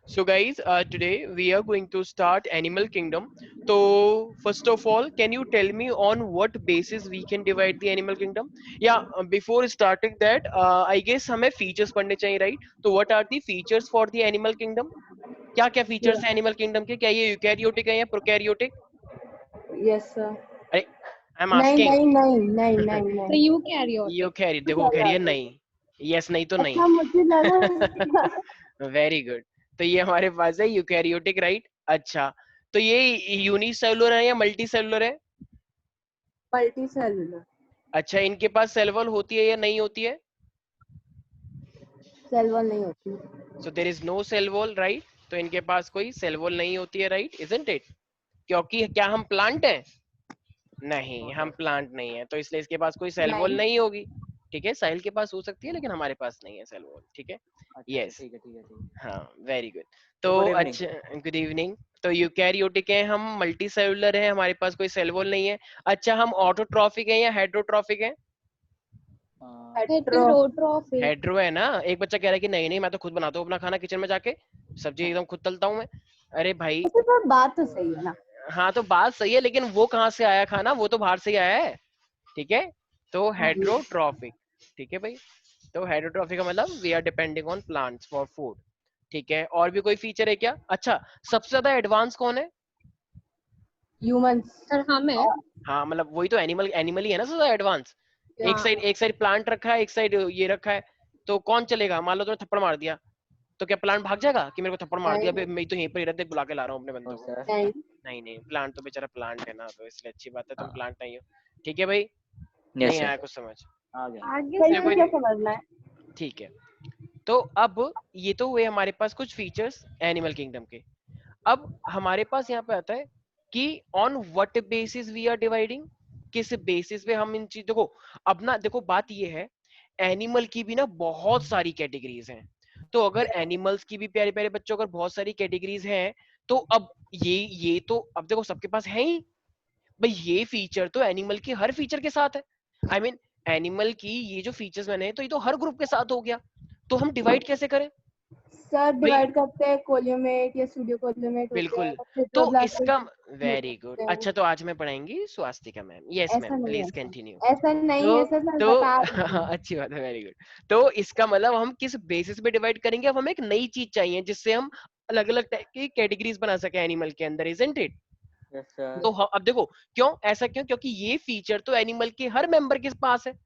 So guys, today we are going to start Animal Kingdom. So first of all, can you tell me on what basis we can divide the Animal Kingdom? Yeah, before starting that, I guess हमें features पढ़ने चाहिए, right? So what are the features for the Animal Kingdom? क्या क्या features हैं Animal Kingdom के? क्या ये eukaryotic है या prokaryotic? Yes sir. अरे, I'm नहीं asking. नहीं नहीं नहीं नहीं तो नहीं। यूकैरियोटिक। Eukaryotic देखो कह रही है नहीं. Yes नहीं तो नहीं. अच्छा मुझे लगा वेरी गुड। तो ये हमारे पास है यूकैरियोटिक, राइट? अच्छा, तो ये यूनिसेलुलर है या मल्टी सेलुलर है? Multi cellular. अच्छा, इनके पास सेल वॉल होती है या नहीं होती है? सेल वॉल नहीं होती। So there is no cell wall, right? तो इनके पास कोई सेल वॉल नहीं होती है, राइट? Isn't it? क्योंकि क्या हम प्लांट हैं? नहीं, हम प्लांट नहीं है, तो इसलिए इसके पास कोई सेल वॉल नहीं। नहीं होगी। ठीक है, साहिल के पास हो सकती है लेकिन हमारे पास नहीं है सेल वॉल। ठीक है, यस, ठीक है ठीक है ठीक है। हाँ, वेरी गुड। तो गुड इवनिंग। अच्छा, गुड इवनिंग। तो यूकैरियोटिक है हम, मल्टी सेलुलर है, हमारे पास कोई सेल वॉल नहीं है। अच्छा, हम ऑटोट्रॉफिक है या हेट्रोट्रॉफिक है? हेटेरोट्रॉफिक। हेट्रो है ना। एक बच्चा कह रहा है कि नहीं नहीं, मैं तो खुद बनाता हूँ अपना खाना किचन में जाके, सब्जी एकदम खुद तलता हूँ मैं। अरे भाई, अच्छा सर बात तो सही है ना। हाँ तो बात सही है, लेकिन वो कहाँ से आया खाना? वो तो बाहर से ही आया है। ठीक है, तो हेट्रोट्रॉफिक। ठीक है भाई, तो हेट्रोट्रॉफिक का मतलब we are depending on plants for food. ठीक है, और भी कोई फीचर है क्या? अच्छा, सबसे ज्यादा एडवांस कौन है? ह्यूमंस। सर हमें हाँ मतलब वही तो, एनिमल ही है ना सबसे ज्यादा एडवांस। एक साइड प्लांट रखा है, एक साइड ये रखा है, तो कौन चलेगा? मान लो तुमने थप्पड़ मार दिया, तो क्या प्लांट भाग जाएगा कि मेरे को थप्पड़ मार दिया, नहीं मैं तो यहीं पर ही रहते, बुला के ला रहा हूँ अपने बंदों को? नहीं। नहीं नहीं, प्लांट तो बेचारा प्लांट है ना, तो इसलिए अच्छी बात है तुम प्लांट नहीं हो। ठीक है भाई, यस नहीं सर। आया कुछ समझ? आ गया। आगे सर चलो ये कोई क्या नहीं, समझना है? ठीक है। तो अब ये तो हुए हमारे पास कुछ फीचर्स एनिमल किंगडम के। अब हमारे पास यहाँ पे आता है कि on what basis we are dividing, किस बेसिस पे हम इन चीजों को। अब ना देखो, बात ये है, एनिमल की भी ना बहुत सारी कैटेगरीज हैं। तो अगर एनिमल्स की भी, प्यारे प्यारे बच्चों, अगर बहुत सारी कैटेगरीज हैं, तो अब ये तो अब देखो सबके पास है ही भाई। ये फीचर तो एनिमल की हर फीचर के साथ है। आई मीन एनिमल की ये जो फीचर्स मैंने, तो ये तो हर ग्रुप के साथ हो गया। तो हम डिवाइड कैसे करें सर भाई? डिवाइड करते हैं, कोलियोमेट या सूडो कोलियोमेट होते हैं, बिल्कुल, तो फिब्रोब्लास्ट इसका वेरी गुड। होते हैं। अच्छा, तो आज मैं पढ़ाएंगी स्वास्तिका मैम। यस ऐसा मैम, नहीं है प्लीज सर। कंटिन्यू। ऐसा नहीं तो है सर, मैं तो बता रही हूँ। अच्छी बात है, वेरी गुड। तो इसका मतलब हम किस बेसिस पे डिवाइड करेंगे? अब हमें एक नई चीज चाहिए जिससे हम अलग अलग टाइप की कैटेगरीज बना सके एनिमल के अंदर, इजंट इट? Yes sir. तो अब देखो, क्यों ऐसा, क्यों? क्योंकि ये फीचर तो एनिमल के हर मेंबर के पास है।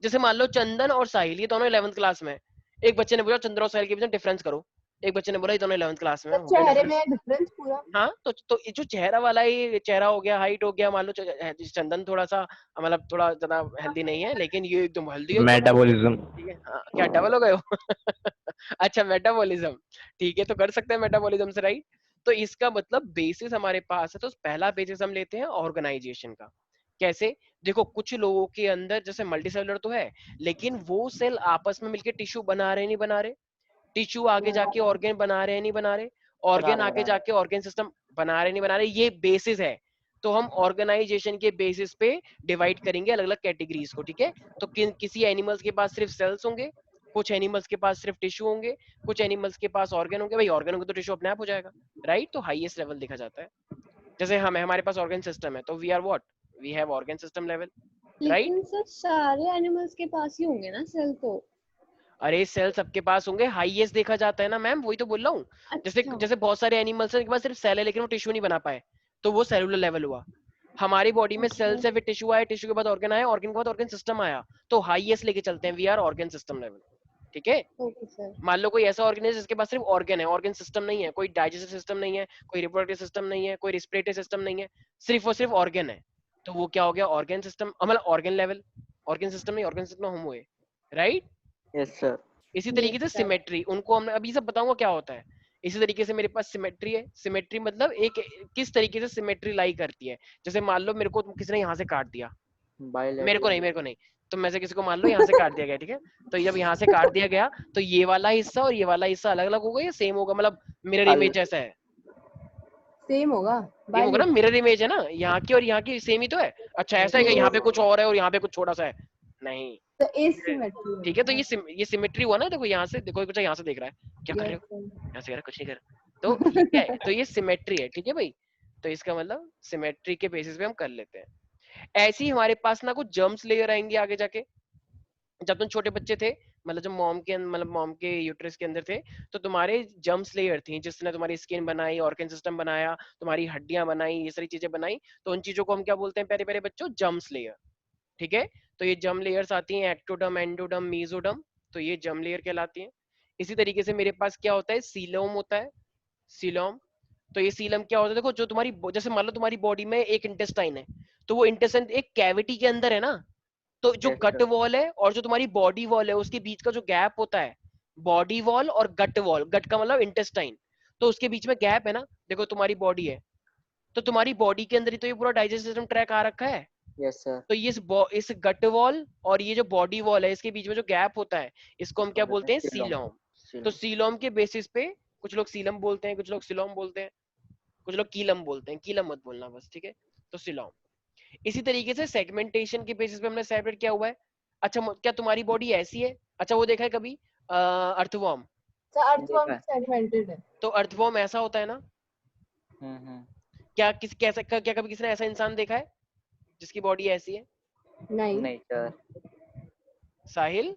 जैसे मान लो चंदन और साहिल, ये दोनों 11th क्लास में हैं। एक बच्चे ने पूछा चंदन और साहिल के बीच में डिफरेंस करो। एक बच्चे ने बोला ये दोनों 11th क्लास में तो हैं, हो गया चेहरे में डिफरेंस। डिफरेंस पूरा। हाँ, तो ये जो चेहरा वाला, ये चेहरा हो गया, हाइट हो गया, मान लो चंदन थोड़ा सा मतलब थोड़ा ज्यादा हेल्दी नहीं है, लेकिन ये एकदम हेल्दी है एकदम। मेटाबॉलिज्म। ठीक है, हाँ, क्या डबल हो गए हो? अच्छा, मेटाबॉलिज्म। ठीक है, तो कर सकते हैं मेटाबॉलिज्म से, राइट? तो इसका मतलब बेसिस हमारे पास है, तो पहला बेसिस हम लेते हैं ऑर्गेनाइजेशन का। कैसे? देखो, कुछ लोगों के अंदर जैसे मल्टी सेलुलर तो है, लेकिन वो सेल आपस में मिलकर टिश्यू बना रहे नहीं बना रहे, टिश्यू आगे जाके ऑर्गेन बना रहे हैं नहीं बना रहे, ऑर्गेन आगे जाके ऑर्गेन सिस्टम बना रहे नहीं बना रहे, ये बेसिस है। तो हम ऑर्गेनाइजेशन के बेसिस पे डिवाइड करेंगे अलग अलग कैटेगरीज को। ठीक है, तो किसी एनिमल्स के पास सिर्फ सेल्स होंगे, कुछ एनिमल्स के पास सिर्फ टिश्यू होंगे, कुछ एनिमल्स के पास ऑर्गन होंगे। भाई ऑर्गन होंगे तो टिश्यू अपने आप हो जाएगा, राइट? तो हाईएस्ट लेवल देखा जाता है। जैसे हमारे पास ऑर्गन सिस्टम है, तो we are what, we have organ system level, right? लेकिन सर सारे एनिमल्स के पास ही होंगे ना सेल तो। अरे सेल सबके पास होंगे, हाईएस्ट देखा जाता है ना मैम, वही तो बोल रहा हूँ। जैसे अच्छा। जैसे बहुत सारे एनिमल्स हैं के पास सिर्फ सेल है, लेकिन वो टिश्यू नहीं बना पाए, तो वो सेलुलर लेवल हुआ। हमारी बॉडी में सेल से फिर टिश्यू आया, टिश्यू के बाद ऑर्गन आया, ऑर्गन के बाद ऑर्गन सिस्टम आया, तो हाईएस्ट लेके चलते हैं, we are organ system level. ठीक है, ओके सर। मान लो कोई ऐसा ऑर्गन है जिसके पास सिर्फ ऑर्गन है, ऑर्गन सिस्टम नहीं है, कोई डाइजेस्टिव सिस्टम नहीं है, कोई रिप्रोडक्टिव सिस्टम नहीं है, कोई रिस्पिरेटरी सिस्टम नहीं है, सिर्फ और सिर्फ ऑर्गन है, तो वो क्या हो गया? ऑर्गन सिस्टम, मतलब ऑर्गन लेवल। ऑर्गन सिस्टम नहीं, ऑर्गन सिस्टम हम हुए, राइट? Yes sir. इसी तरीके से सिमेट्री, उनको हमने अभी सब बताऊंगा क्या होता है। इसी तरीके से मेरे पास सिमेट्री है। सिमेट्री मतलब एक किस तरीके से सिमेट्री लाई करती है। जैसे मान लो मेरे को किसी ने यहाँ से काट दिया, मेरे को नहीं, तो मैं से किसी को मान लो यहाँ से काट दिया गया, ठीक है? तो जब यहाँ से काट दिया गया, तो ये वाला हिस्सा और ये वाला हिस्सा अलग अलग होगा या सेम होगा? मतलब मिरर इमेज जैसा है? सेम होगा। सेम होगा ना, मिरर इमेज है ना, यहाँ की और यहाँ की सेम ही तो है। अच्छा, ऐसा है कि यहाँ पे कुछ और है और यहाँ पे कुछ छोटा सा है? नहीं, तो एसिमेट्री। ठीक है। तो ये सिमेट्री हुआ ना, देखो यहाँ से, देखो बच्चा यहाँ से देख रहा है, क्या कर रहे हो, यस यहाँ से कह रहा है, कुछ नहीं कर रहा। तो ये क्या है, तो ये सिमेट्री है, ठीक है भाई। तो इसका मतलब सिमेट्री के बेसिस पे हम कर लेते हैं। ऐसे ही हमारे पास ना कुछ जर्म्स लेयर आएंगे आगे जाके। जब तुम छोटे बच्चे थे, मतलब जब मॉम के यूट्रस के अंदर थे, तो तुम्हारे जर्म्स लेयर थी, जिसने तुम्हारी स्किन बनाई, ऑर्गन सिस्टम बनाया, तुम्हारी हड्डियां बनाई, ये सारी चीजें बनाई। तो उन चीजों को हम क्या बोलते हैं प्यारे प्यारे बच्चों, जर्म्स लेयर, ठीक है। तो ये जर्म लेयर्स आती हैं, एक्टोडर्म, एंडोडर्म, मेसोडर्म। तो ये जर्म लेयर कहलाती हैं। इसी तरीके से मेरे पास क्या होता है, सीलोम होता है, सीलोम। तो ये सीलम क्या होता है, देखो जो तुम्हारी जैसे मान लो तुम्हारी बॉडी में एक इंटेस्टाइन है, तो वो इंटेस्टाइन एक कैविटी के अंदर है ना। तो जो Yes, गट sir. वॉल है और जो तुम्हारी बॉडी वॉल है, उसके बीच का जो गैप होता है, बॉडी वॉल और गट वॉल, गट का मतलब इंटेस्टाइन, तो उसके बीच में गैप है ना। देखो तुम्हारी बॉडी है, तो तुम्हारी बॉडी के अंदर ही तो ये पूरा डाइजेस्टिव सिस्टम ट्रैक आ रखा है। Yes, sir. तो ये इस गट वॉल और ये जो बॉडी वॉल है, इसके बीच में जो गैप होता है, इसको हम क्या बोलते हैं, सीलोम। तो Silom. सीलोम के बेसिस पे कुछ लोग सीलम बोलते हैं, कुछ लोग सिलोम बोलते हैं, कुछ लोग कीलम बोलते हैं, कीलम मत बोलना बस, ठीक है। तो सिलोम। इसी तरीके से सेगमेंटेशन के बेसिस पे हमने सेपरेट किया हुआ है। अच्छा क्या तुम्हारी बॉडी ऐसी है, अच्छा वो देखा है कभी अर्थवॉर्म? सर अर्थवर्म देखा है. सेगमेंटेड है। तो अर्थवॉर्म ऐसा होता है ना। हम्म. क्या किस कैसा क्या कभी किसी ने ऐसा इंसान देखा है जिसकी बॉडी ऐसी है? नहीं नहीं sir. साहिल?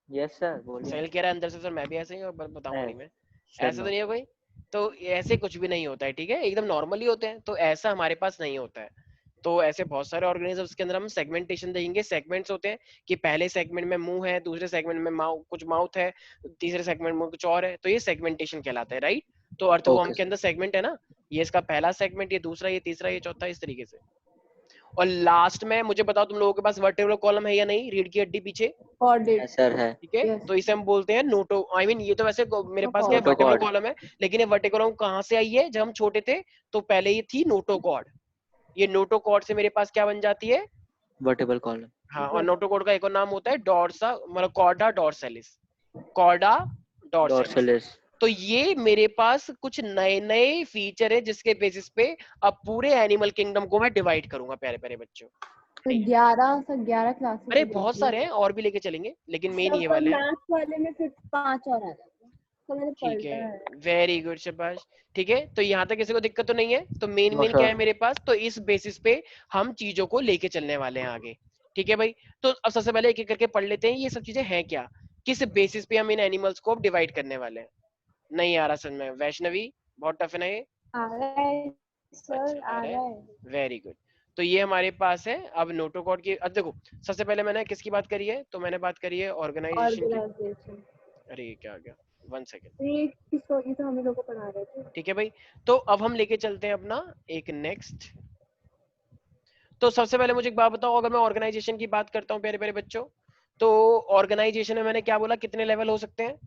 Yes sir. बोलिए. साहिल कह रहा है अंदर से सर मैं भी ऐसे ही हूँ, बताऊंगा नहीं मैं। Sir ऐसा तो no. नहीं है कोई। तो ऐसे कुछ भी नहीं होता है, ठीक है, एकदम नॉर्मली होते हैं। तो ऐसा हमारे पास नहीं होता है। तो ऐसे बहुत सारे ऑर्गेनिजम्स के अंदर हम सेगमेंटेशन देखेंगे। सेगमेंट्स होते हैं कि पहले सेगमेंट में मुंह है, दूसरे सेगमेंट में कुछ माउथ है, तीसरे सेगमेंट में कुछ और है, तो ये सेगमेंटेशन कहलाता है, राइट। तो अर्थवर्म Okay के sir. अंदर सेगमेंट है ना, ये इसका पहला सेगमेंट, ये दूसरा, ये तीसरा, ये चौथा, इस तरीके से। और लास्ट में मुझे बताओ तुम लोगों के पास वर्टेब्रल कॉलम है या नहीं, रीढ़ की हड्डी पीछे, कॉर्डेट। Yes sir है. ठीक है। यस तो इसे हम बोलते हैं नोटो, आई मीन ये तो वैसे मेरे पास क्या है, Notochord. Vertebral Notochord. कॉलम है, लेकिन ये वर्टेब्रल कॉलम कहाँ से आई है, जब हम छोटे थे तो पहले ये थी नोटोकॉर्ड। ये नोटोकॉर्ड से मेरे पास क्या बन जाती है, Vertebral column. हाँ। और नोटोकॉर्ड का एक और नाम होता है डॉर्सा, मतलब कॉर्डा डॉर्सैलिस, कॉर्डा डॉर्सैलिस। Dorsalis. तो ये मेरे पास कुछ नए नए फीचर है जिसके बेसिस पे अब पूरे एनिमल किंगडम को मैं डिवाइड करूंगा प्यारे प्यारे बच्चों। तो 11 क्लास अरे बहुत सारे हैं और भी लेके चलेंगे, लेकिन मेन ये वाले हैं, मैथ्स वाले में फिर 5 और आ जाते हैं, तो मैंने ठीक पढ़ा है। है। वेरी गुड शाबाश, ठीक है। तो यहाँ तक किसी को दिक्कत तो नहीं है। तो मेन No मेन sir. क्या है मेरे पास, तो इस बेसिस पे हम चीजों को लेके चलने वाले हैं आगे, ठीक है भाई। तो अब सबसे पहले एक एक करके पढ़ लेते हैं ये सब चीजें हैं क्या, किस बेसिस पे हम इन एनिमल्स को डिवाइड करने वाले हैं। नहीं आ रहा समझ में, वैष्णवी बहुत टफ है ना ये। आ रहा है सर, अच्छा आ आ रहा रहा है, है। Very good. तो ये हमारे पास है। अब नोटोकॉर्ड की, अब देखो सबसे पहले मैंने किसकी बात करी है, तो मैंने बात करी है ऑर्गेनाइजेशन की। ऑर्गेनाइजेशन। अरे ये क्या आ गया, 1 सेकेंड, ये किसको, ये तो हम लोग को पढ़ा रहे थे। ठीक है भाई। तो अब हम लेके चलते हैं अपना एक नेक्स्ट। तो सबसे पहले मुझे एक बात बताओ, अगर मैं ऑर्गेनाइजेशन की बात करता हूँ प्यारे प्यारे बच्चों, तो ऑर्गेनाइजेशन में मैंने क्या बोला, कितने लेवल हो सकते हैं?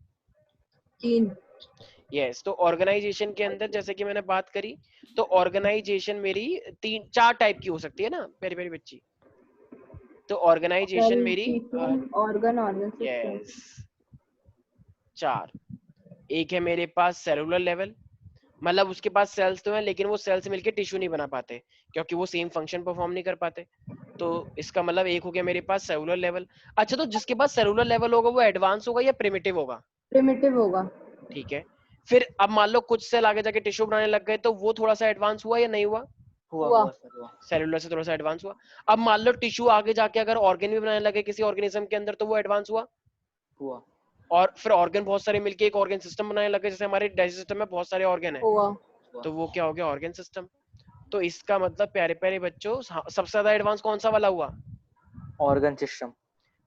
3। यस। तो ऑर्गेनाइजेशन के अंदर जैसे कि मैंने बात करी, तो ऑर्गेनाइजेशन मेरी 3 4 टाइप की हो सकती है ना प्यारी प्यारी बच्ची। तो ऑर्गेनाइजेशन मेरी ऑर्गन सिस्टम। यस 4। एक है मेरे पास सेलुलर लेवल, मतलब उसके पास सेल्स तो हैं लेकिन वो सेल्स मिलके टिश्यू नहीं बना पाते, क्योंकि वो सेम फंक्शन परफॉर्म नहीं कर पाते। तो इसका मतलब एक हो गया मेरे पास सेलुलर लेवल। अच्छा तो जिसके पास सेलुलर लेवल होगा वो एडवांस होगा या प्रिमिटिव होगा? प्रिमिटिव होगा। ठीक है। फिर अब मान लो कुछ सेल आगे जाके टिश्यू बनाने लग गए, तो वो थोड़ा सा एडवांस हुआ या नहीं हुआ? हुआ। सेलुलर से थोड़ा सा एडवांस हुआ। अब मान लो टिश्यू आगे जाके अगर ऑर्गन भी बनाने लगे किसी ऑर्गेनिज्म के अंदर, तो वो एडवांस हुआ। और फिर ऑर्गन बहुत सारे मिलके एक ऑर्गन सिस्टम बनाने लगे, जैसे हमारे डाइजेस्ट सिस्टम में बहुत सारे ऑर्गन है, हुआ। तो वो क्या हो गया, ऑर्गन सिस्टम। तो इसका मतलब प्यारे प्यारे बच्चों सबसे ज्यादा एडवांस कौन सा वाला हुआ? Organ system.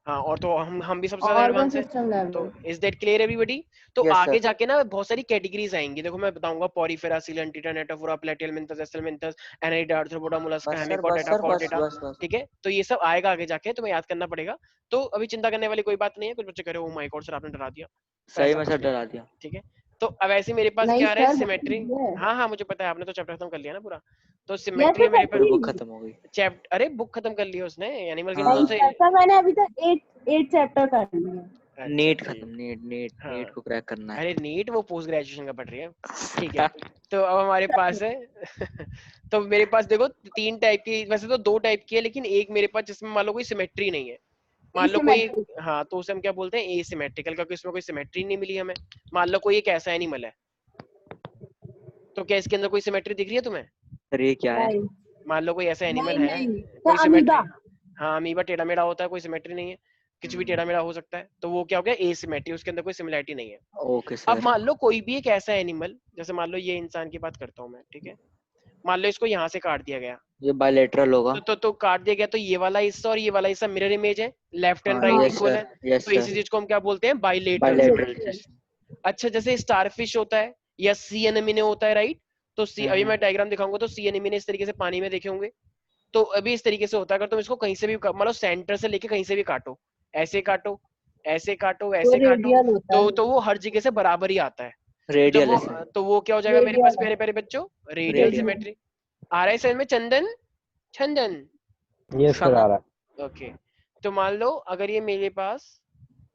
हाँ, और तो हम भी सबसे ज्यादा ऑर्गन एडवांस है। सिस्टम तो level. Is that clear everybody? तो Yes, आगे sir. जाके ना बहुत सारी कैटेगरीज आएंगी, देखो मैं बताऊंगा, पॉरीफेरा, सिलेंटिटा, नेटाफोरा, प्लेटियलमिंथस, एस्टेलमिंथस, एनाइडा, आर्थ्रोपोडा, मोलस्का, बस सर, बस हेमिकोटेटा, सर, बस कॉर्डेटा, बस बस. ठीक है। तो ये सब आएगा आगे जाके, तुम्हें याद करना पड़ेगा। तो अभी चिंता करने वाली कोई बात नहीं है। कुछ बच्चे कह रहे हो माय गॉड सर आपने डरा दिया, तो सही ऐसा में कुछ सर नहीं है, डरा दिया. ठीक है। तो अब ऐसे मेरे पास नहीं क्या आ रहा है, सर, सिमेट्री। बहुत easy है। हाँ हाँ मुझे पता है, आपने तो चैप्टर खत्म कर लिया ना पूरा। तो यस सिमेट्री मेरे सर, पास बुक खत्म हो गई. चैप्टर, अरे बुक खत्म कर ली है उसने एनिमल हाँ. किंगडम नहीं से। सर, मैंने अभी तक 8 चैप्टर कर लिए। अच्छा, नीट ठीक। खत्म, नीट हाँ। नीट को क्रैक करना है. अरे नीट वो पोस्ट ग्रेजुएशन का पढ़ रही है, ठीक है। तो अब हमारे पास है तो मेरे पास देखो 3 टाइप की, वैसे तो 2 टाइप की है, लेकिन एक मेरे पास जिसमें मान लो कोई सिमेट्री नहीं है, मान लो कोई, Asymmetric. हाँ तो उसे हम क्या बोलते हैं, एसिमेट्रिकल, क्योंकि उसमें कोई सिमेट्री नहीं मिली हमें। मान लो कोई एक ऐसा एनिमल है, तो क्या इसके अंदर कोई सिमेट्री दिख रही है तुम्हें? सर ये क्या है? नहीं मान लो कोई ऐसा एनिमल नहीं है, नहीं, कोई तो सिमेट्री, अमीबा. हाँ अमीबा टेढ़ा मेढ़ा होता है, कोई सिमेट्री नहीं है, कुछ भी टेढ़ा मेढ़ा हो सकता है, तो वो क्या हो गया, एसिमेट्री, उसके अंदर कोई सिमिलैरिटी नहीं है। ओके अब सर। मान लो कोई भी एक ऐसा एनिमल, जैसे मान लो ये इंसान की बात करता हूँ मैं, ठीक है, मान लो इसको यहाँ से काट दिया गया, ये बायलैटरल होगा। तो काट दिया गया, तो ये वाला हिस्सा और ये वाला हिस्सा मिरर इमेज है, लेफ्ट एंड हाँ राइट यस इक्वल है, सर, यस तो इसी सर। चीज को हम क्या बोलते हैं, बाइलेटरल बायलैटरल सिमेट्री। सिस्टम। अच्छा, जैसे स्टारफिश होता है या सी एनेमिने होता है, राइट, तो सी, अभी मैं डायग्राम दिखाऊंगा, तो सी एनेमिने इस तरीके से पानी में देखे होंगे, तो अभी इस तरीके से होता है, अगर तुम इसको कहीं से भी मान लो सेंटर से लेके कहीं से भी काटो, ऐसे काटो, ऐसे काटो, वो ऐसे काटो, रेडियल होता है. तो वो हर जगह से बराबर ही आता है। तो जब रेडियल वो, है सर। तो वो क्या हो जाएगा मेरे पास रेडियल है. प्यारे प्यारे बच्चों, रेडियल रेडियल। सिमेट्री। आ रहा है समझ में चंदन? चंदन, यस सर आ रहा है। ओके। तो मान लो अगर ये मेरे पास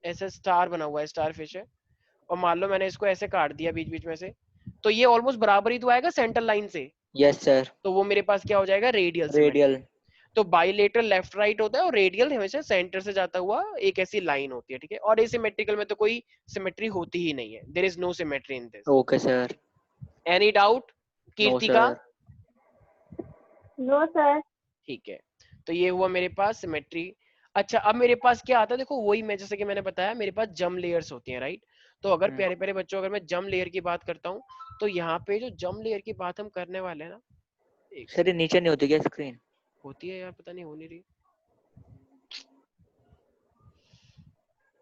ऐसा स्टार बना हुआ है, स्टार फिश है, और मान लो मैंने इसको ऐसे काट दिया बीच बीच में से, तो ये ऑलमोस्ट बराबर ही तो आएगा सेंटर लाइन से, यस सर। तो वो मेरे पास क्या हो जाएगा, रेडियल सिमेट्री। रेडियल। तो बाइलेटरल लेफ्ट राइट होता है, और रेडियल हमेशा सेंटर से जाता हुआ एक ऐसी लाइन होती है, ठीक है। और एसिमेट्रिकल में तो कोई सिमेट्री होती ही नहीं है, there is no symmetry in this. Okay sir. Any doubt no Kirtika? Sir. No sir. ठीक है, तो ये हुआ मेरे पास सिमेट्री। अच्छा, अब मेरे पास क्या आता है, देखो वही मैं, जैसे कि मैंने बताया मेरे पास जम लेयर्स होती हैं, राइट। तो अगर प्यारे प्यारे बच्चों, अगर मैं जम लेयर की बात करता हूँ, तो यहाँ पे जो जम लेयर की बात हम करने वाले हैं ना, एक सर ये सेकंड, नीचे नहीं होती क्या स्क्रीन? होती है यार, पता नहीं हो नहीं रही,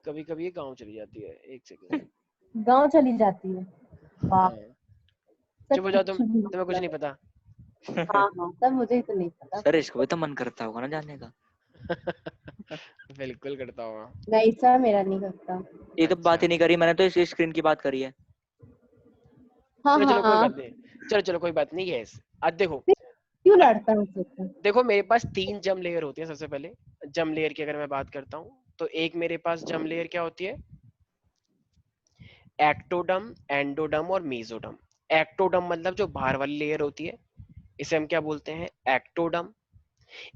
कभी कभी ये गाँव चली जाती है, एक सेकंड। गांव चली जाती है. वाह. हाँ, सर चुप हो जाओ कुछ तुम, भी तुम्हें कुछ मतलब नहीं है. पता। हाँ हाँ, तब मुझे ही तो नहीं पता. सर इसको भी तो मन करता होगा ना जानने का। बिल्कुल करता हूँ। नहीं सर, मेरा नहीं करता. ये तो बात अच्छा, ही नहीं करी मैंने, तो इस स्क्रीन की बात करी है। हाँ चलो कोई हाँ. बात नहीं, चलो कोई बात नहीं। यस, अब देखो, क्यों लड़ता है मुझसे? देखो मेरे पास 3 जम लेयर होती है। सबसे पहले जम लेयर की अगर मैं बात करता हूँ, तो एक मेरे पास जम लेयर क्या होती है, एक्टोडम, एंडोडम और मेसोडम। एक्टोडम मतलब जो बाहर वाली लेयर होती है, इसे हम क्या बोलते हैं, एक्टोडम।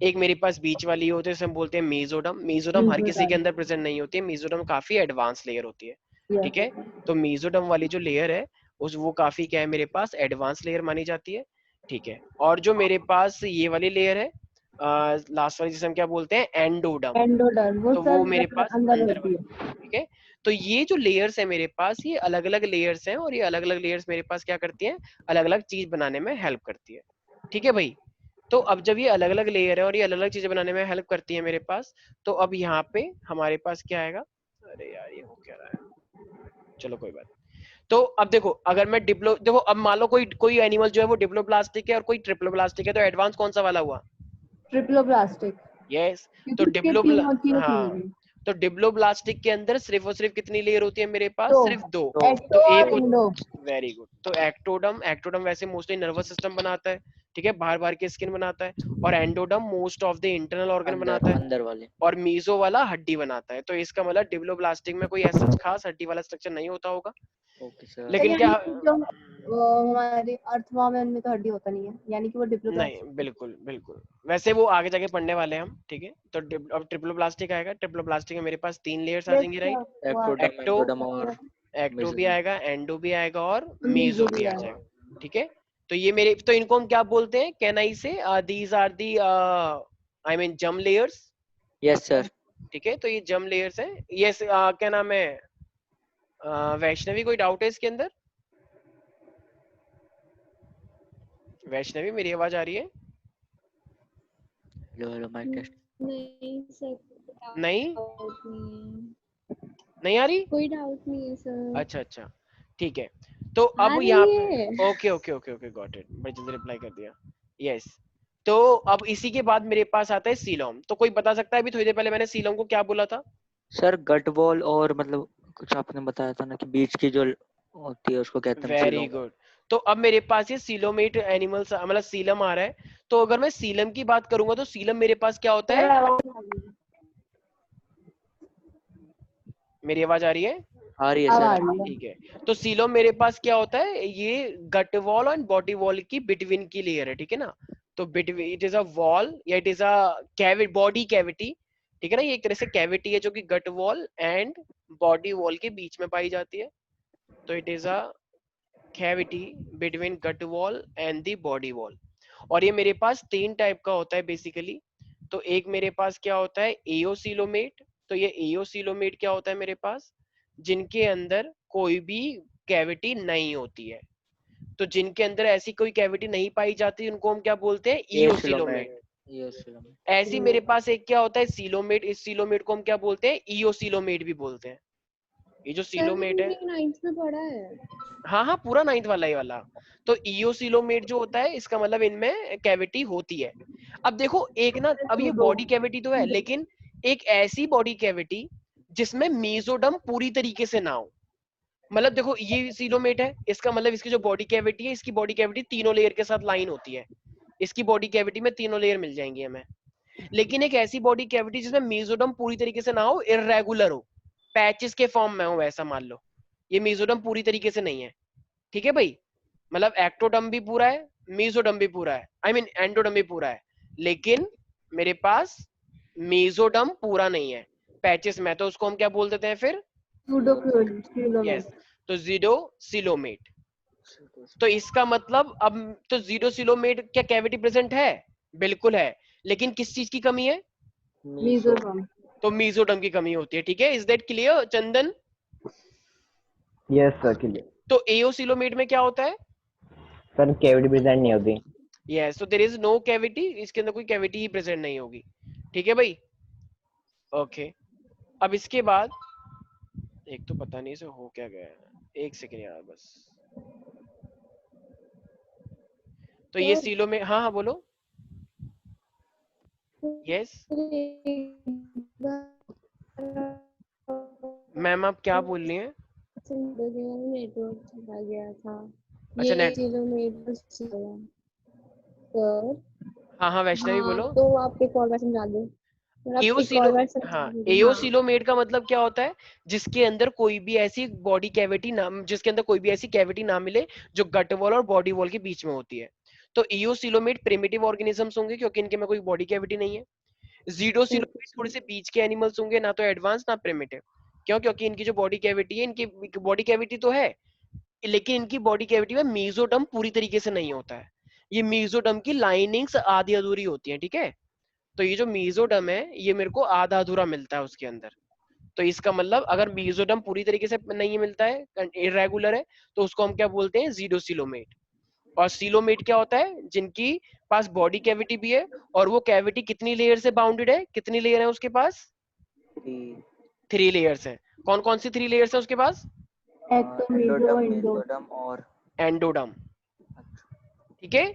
एक मेरे पास बीच वाली होती है, इसे हम बोलते हैं मेसोडम। मेसोडम हर किसी के अंदर प्रेजेंट नहीं होती है, मेसोडम काफी एडवांस लेयर होती है, ठीक है। तो मेसोडम वाली जो लेयर है, उस वो काफी क्या है मेरे पास, एडवांस लेयर मानी जाती है, ठीक है। और जो मेरे पास ये वाली लेयर है, लास्ट वाली, जिसे हम क्या बोलते हैं, एंडोडम, एंडोडर्म वो तो वो मेरे सर पास अंदर अंदर होती वाली, है. ठीक है। तो ये जो लेयर्स है मेरे पास, ये अलग अलग लेयर्स हैं, और ये अलग अलग लेयर्स मेरे पास क्या करती हैं, अलग अलग चीज बनाने में हेल्प करती है, ठीक है भाई। तो अब जब ये अलग अलग लेयर है और ये अलग अलग चीजें बनाने में हेल्प करती है मेरे पास, तो अब यहाँ पे हमारे पास क्या आएगा, अरे यार ये हो क्या रहा है, चलो कोई बात नहीं। तो अब देखो, अगर मैं देखो अब मान लो कोई कोई एनिमल जो है वो डिप्लोप्लास्टिक है और कोई ट्रिप्लोप्लास्टिक है, तो एडवांस कौन सा वाला हुआ? ट्रिप्लोप्लास्टिक. यस। तो क्योंकि इसके तीन होती है, हाँ, तो डिप्लोप्लास्टिक के अंदर सिर्फ और सिर्फ कितनी लेयर होती है मेरे पास? दो. सिर्फ दो। एक्टो तो और एक, इंडो. Very good. तो एक्टोडम वैसे मोस्टली नर्वस सिस्टम बनाता है, ठीक है, बाहर बाहर की स्किन बनाता है, और एंडोडम most of the internal organ अंदर बनाता है, अंदर वाले। और मीजो वाला हड्डी बनाता है। तो इसका मतलब डिप्लोप्लास्टिक में कोई ऐसा खास हड्डी वाला स्ट्रक्चर नहीं होता होगा, ओके सर। लेकिन यानी क्या, कि जो वो हमारे अर्थवॉर्म है उनमें तो हड्डी होता नहीं है, यानी कि वो नहीं डिप्लोप्लास्टिक. बिल्कुल बिल्कुल, वैसे वो आगे जाके पढ़ने वाले हैं हम, ठीक है। तो अब ट्रिप्लोप्लास्टिक आएगा, ट्रिप्लोप्लास्टिक में मेरे पास 3 लेयर्स आ जाएंगी, राइट। एक्टोडम, एक्टो, एंडोडम और एक्टो भी मेसोडम। आएगा, एंडो भी आएगा, और मीजो मीजो भी भी आ आएगा. जाएगा, ठीक है। तो ये मेरे, तो इनको हम क्या बोलते हैं, can I say these are the, I mean germ layers, yes sir. ठीक है। तो ये जम लेयर्स हैं। यस, क्या नाम है, वैष्णवी, कोई डाउट है इसके अंदर? वैष्णवी, मेरी आवाज आ रही है? Hello hello mic test. नहीं सर. नहीं, डाउट नहीं. नहीं आ रही? कोई डाउट नहीं है सर. अच्छा अच्छा, ठीक है। तो आ अब रही यहाँ है. पे, okay okay okay okay, got it, बड़ी जल्दी रिप्लाई कर दिया। यस, तो अब इसी के बाद मेरे पास आता है सीलोम। तो कोई बता सकता है, अभी थोड़ी देर पहले मैंने सीलोम को क्या बोला था? सर गट बॉल, और मतलब कुछ आपने बताया था ना कि बीच की जो होती है उसको कहते हैं वेरी सीलोम। गुड। तो अब मेरे पास ये सीलोमेट एनिमल्स, मतलब सीलम आ रहा है। तो अगर मैं सीलम की बात करूंगा, तो सीलम मेरे पास क्या होता है, मेरी आवाज आ रही है? आ रही है अब आ सर। रही है. ठीक है। तो सीलोम मेरे पास क्या होता है, ये गट वॉल और बॉडी वॉल की बिटवीन की लेयर है, ठीक है ना। तो between, it is a wall या it is a cavity, body cavity ठीक है ना। ये एक तरह से कैविटी है जो कि gut wall and body wall के बीच में पाई जाती है। तो it is a cavity between gut wall and the body wall. और ये मेरे पास 3 टाइप का होता है बेसिकली। तो एक मेरे पास क्या होता है, एओसिलोमेट। तो ये एओसिलोमेट क्या होता है मेरे पास, जिनके अंदर कोई भी कैविटी नहीं होती है। तो जिनके अंदर ऐसी कोई कैविटी नहीं पाई जाती उनको हम क्या बोलते हैं, ईओसिलोमेट। ऐसी मेरे पास एक क्या होता है, सीलोमेट। इस सीलोमेट को हम क्या बोलते हैं, ईओसिलोमेट भी बोलते हैं। ये जो सीलोमेट है, 9th में पढ़ा है। हाँ हाँ पूरा 9th वाला ही वाला। तो ईओसिलोमेट जो होता है इसका मतलब इनमें कैविटी होती है। अब देखो एक ना, अब ये बॉडी कैविटी तो है, लेकिन एक ऐसी बॉडी कैविटी जिसमें मेसोडर्म पूरी तरीके से ना हो। मतलब देखो ये सीलोमेट है, इसका मतलब इसकी जो बॉडी कैविटी है, इसकी बॉडी कैविटी तीनों लेयर के साथ लाइन होती है। इसकी बॉडी कैविटी में तीनों लेयर मिल जाएंगी हमें। लेकिन एक ऐसी बॉडी कैविटी जिसमें मेसोडर्म पूरी तरीके से ना हो, इररेगुलर हो, पैचेस के फॉर्म में हो, ऐसा मान लो ये मेसोडर्म पूरी तरीके से नहीं है। ठीक है भाई, मतलब एक्टोडर्म भी पूरा है, मेसोडर्म भी पूरा है, आई मीन एंडोडर्म भी पूरा है, लेकिन मेरे पास मेसोडर्म पूरा नहीं है, पैचेस में। तो उसको हम क्या बोल देते हैं फिर, यस, तो ज़ीडोसिलोमेट। तो इसका मतलब अब तो ज़ीडोसिलोमेट क्या कैविटी प्रेजेंट है, बिल्कुल है, लेकिन किस चीज की कमी है, तो मेसोडर्म की कमी होती है। ठीक है, is that clear Chandan? Yes sir clear. तो एओसिलोमेट में क्या होता है सर, कैविटी प्रेजेंट नहीं होती। Yes, so there is no cavity, इसके अंदर कोई कैविटी ही प्रेजेंट नहीं होगी। ठीक है भाई, ओके। अब इसके बाद एक तो पता नहीं से हो क्या गया है, एक सेकेंड यार बस। तो ये सीलो में, हाँ हाँ बोलो, यस मैम आप क्या बोल रही हैं? नेटवर्क चला गया था। अच्छा, ये नेट, किलोमीटर सर। हाँ हाँ वैष्णवी बोलो। तो आप एक और बार समझा दो। एओसिलो, हाँ, एओसिलोमेट का मतलब क्या होता है, जिसके अंदर कोई भी ऐसी बॉडी कैविटी ना, जिसके अंदर कोई भी ऐसी कैविटी ना मिले जो गट वॉल और बॉडी वॉल के बीच में होती है। तो एओसिलोमेट प्रिमिटिव ऑर्गेनिजम्स होंगे क्योंकि इनके में कोई बॉडी कैविटी नहीं है। ज़ीडोसिलोमेट थोड़े से बीच के एनिमल्स होंगे, ना तो एडवांस ना प्रिमिटिव। क्यों? क्योंकि इनकी जो बॉडी कैविटी है, इनकी बॉडी कैविटी तो है, लेकिन इनकी बॉडी कैविटी में मेसोडर्म पूरी तरीके से नहीं होता है। ये मेसोडर्म की लाइनिंग्स आधी अधूरी होती है। ठीक है, तो ये जो मेसोडर्म है ये मेरे को आधा अधूरा मिलता है उसके अंदर। तो इसका मतलब अगर मेसोडर्म पूरी तरीके से नहीं मिलता है, इरेगुलर है, तो उसको हम क्या बोलते हैं, ज़ीडोसिलोमेट। और सिलोमेट क्या होता है, जिनकी पास बॉडी कैविटी भी है, और वो कैविटी कितनी लेयर से बाउंडेड है, कितनी लेयर है उसके पास, 3 लेयर्स है। कौन कौन सी 3 लेयर्स है उसके पास, एंडोडर्म और एंडोडर्म। ठीक है,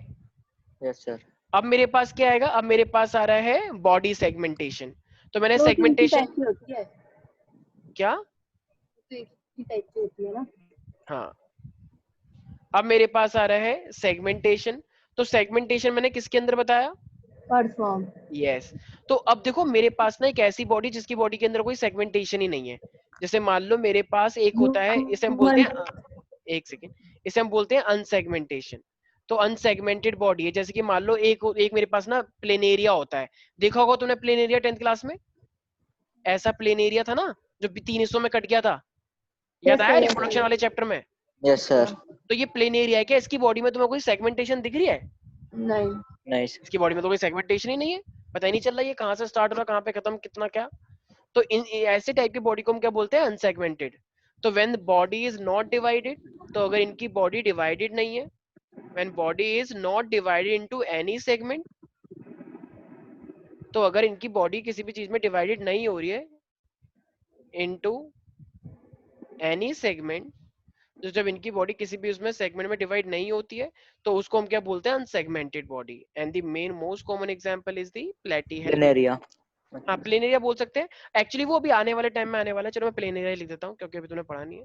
यस सर। अब मेरे पास क्या आएगा, अब मेरे पास आ रहा है बॉडी सेगमेंटेशन। तो मैंने सेगमेंटेशन क्या, हाँ, अब मेरे पास आ रहा है सेगमेंटेशन। तो सेगमेंटेशन मैंने किसके अंदर बताया, यस। तो अब देखो मेरे पास ना एक ऐसी बॉडी जिसकी बॉडी के अंदर कोई सेगमेंटेशन ही नहीं है। जैसे मान लो मेरे पास एक होता है, इसे हम बोलते हैं, एक सेकेंड, इसे हम बोलते हैं अनसेगमेंटेशन। तो अनसेगमेंटेड बॉडी है, जैसे कि मान लो एक मेरे पास ना प्लेनेरिया होता है। देखा होगा तुमने प्लेनेरिया 10th क्लास में, ऐसा प्लेनेरिया था ना जो 3 हिस्सों में कट गया था, याद आया रिप्रोडक्शन वाले चैप्टर में? Yes sir. तो ये प्लेनेरिया है, क्या इसकी बॉडी में तुम्हें कोई सेगमेंटेशन दिख रही है? नहीं। इसकी बॉडी में तो कोई सेगमेंटेशन ही नहीं है, पता ही नहीं चल रहा है ये कहाँ से स्टार्ट हो रहा, कहाँ पे खत्म, कितना क्या। तो इन ऐसे टाइप की बॉडी को हम क्या बोलते हैं, अनसेगमेंटेड। तो when body is not divided, तो अगर इनकी बॉडी डिवाइडेड नहीं है, when body is not divided into any segment, तो अगर इनकी बॉडी किसी भी चीज में डिवाइडेड नहीं हो रही है इनटू एनी सेगमेंट, तो जब इनकी बॉडी किसी भी उसमें सेगमेंट में डिवाइड नहीं होती है, तो उसको हम क्या बोलते हैं, unsegmented body. And the main most common example is the platyhelminthes. Planaria. हाँ, प्लेनेरिया बोल सकते हैं। एक्चुअली वो अभी आने वाले टाइम में आने वाला है, चलो मैं प्लेनेरिया लिख देता हूँ क्योंकि अभी तूने पढ़ा नहीं है।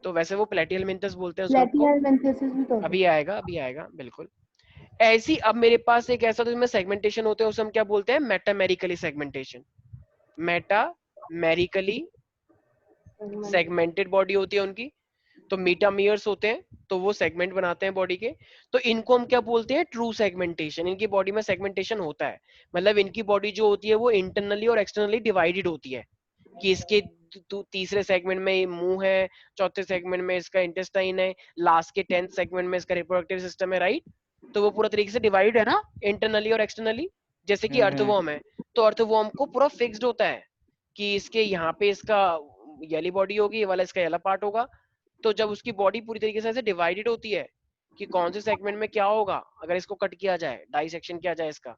तो वैसे वो प्लेटीहेल्मिंथस बोलते हैं उस ग्रुप को। अभी आएगा, अभी आएगा, बिल्कुल। ऐसी अब मेरे पास एक ऐसा जिसमें सेगमेंटेशन होते हैं, उसे हम क्या बोलते हैं, metamerically segmentation. Metamerically segmented body होती है उनकी। तो मीटामियर्स होते हैं, तो तो वो सेगमेंट बनाते हैं बॉडी के। तो इनको हम क्या बोलते हैं, ट्रू सेगमेंटेशन। इनकी बॉडी में सेगमेंटेशन होता है, मतलब इनकी बॉडी जो होती है वो इंटरनली और एक्सटर्नली डिवाइडेड होती है, कि इसके तीसरे सेगमेंट में ये मुंह है, चौथे सेगमेंट में इसका इंटेस्टाइन है, लास्ट के 10th सेगमेंट में इसका रिप्रोडक्टिव सिस्टम है, राइट। तो वो पूरा तरीके से डिवाइड है ना, इंटरनली और एक्सटर्नली। जैसे कि अर्थवॉर्म है, तो अर्थवॉर्म को पूरा फिक्स्ड होता है कि इसके यहाँ पे इसका येली बॉडी होगी, ये वाला इसका येला पार्ट होगा। तो जब उसकी बॉडी पूरी तरीके से ऐसे डिवाइडेड होती है कि कौन से सेगमेंट में क्या होगा, अगर इसको कट किया जाए, डाइसेक्शन किया जाए इसका,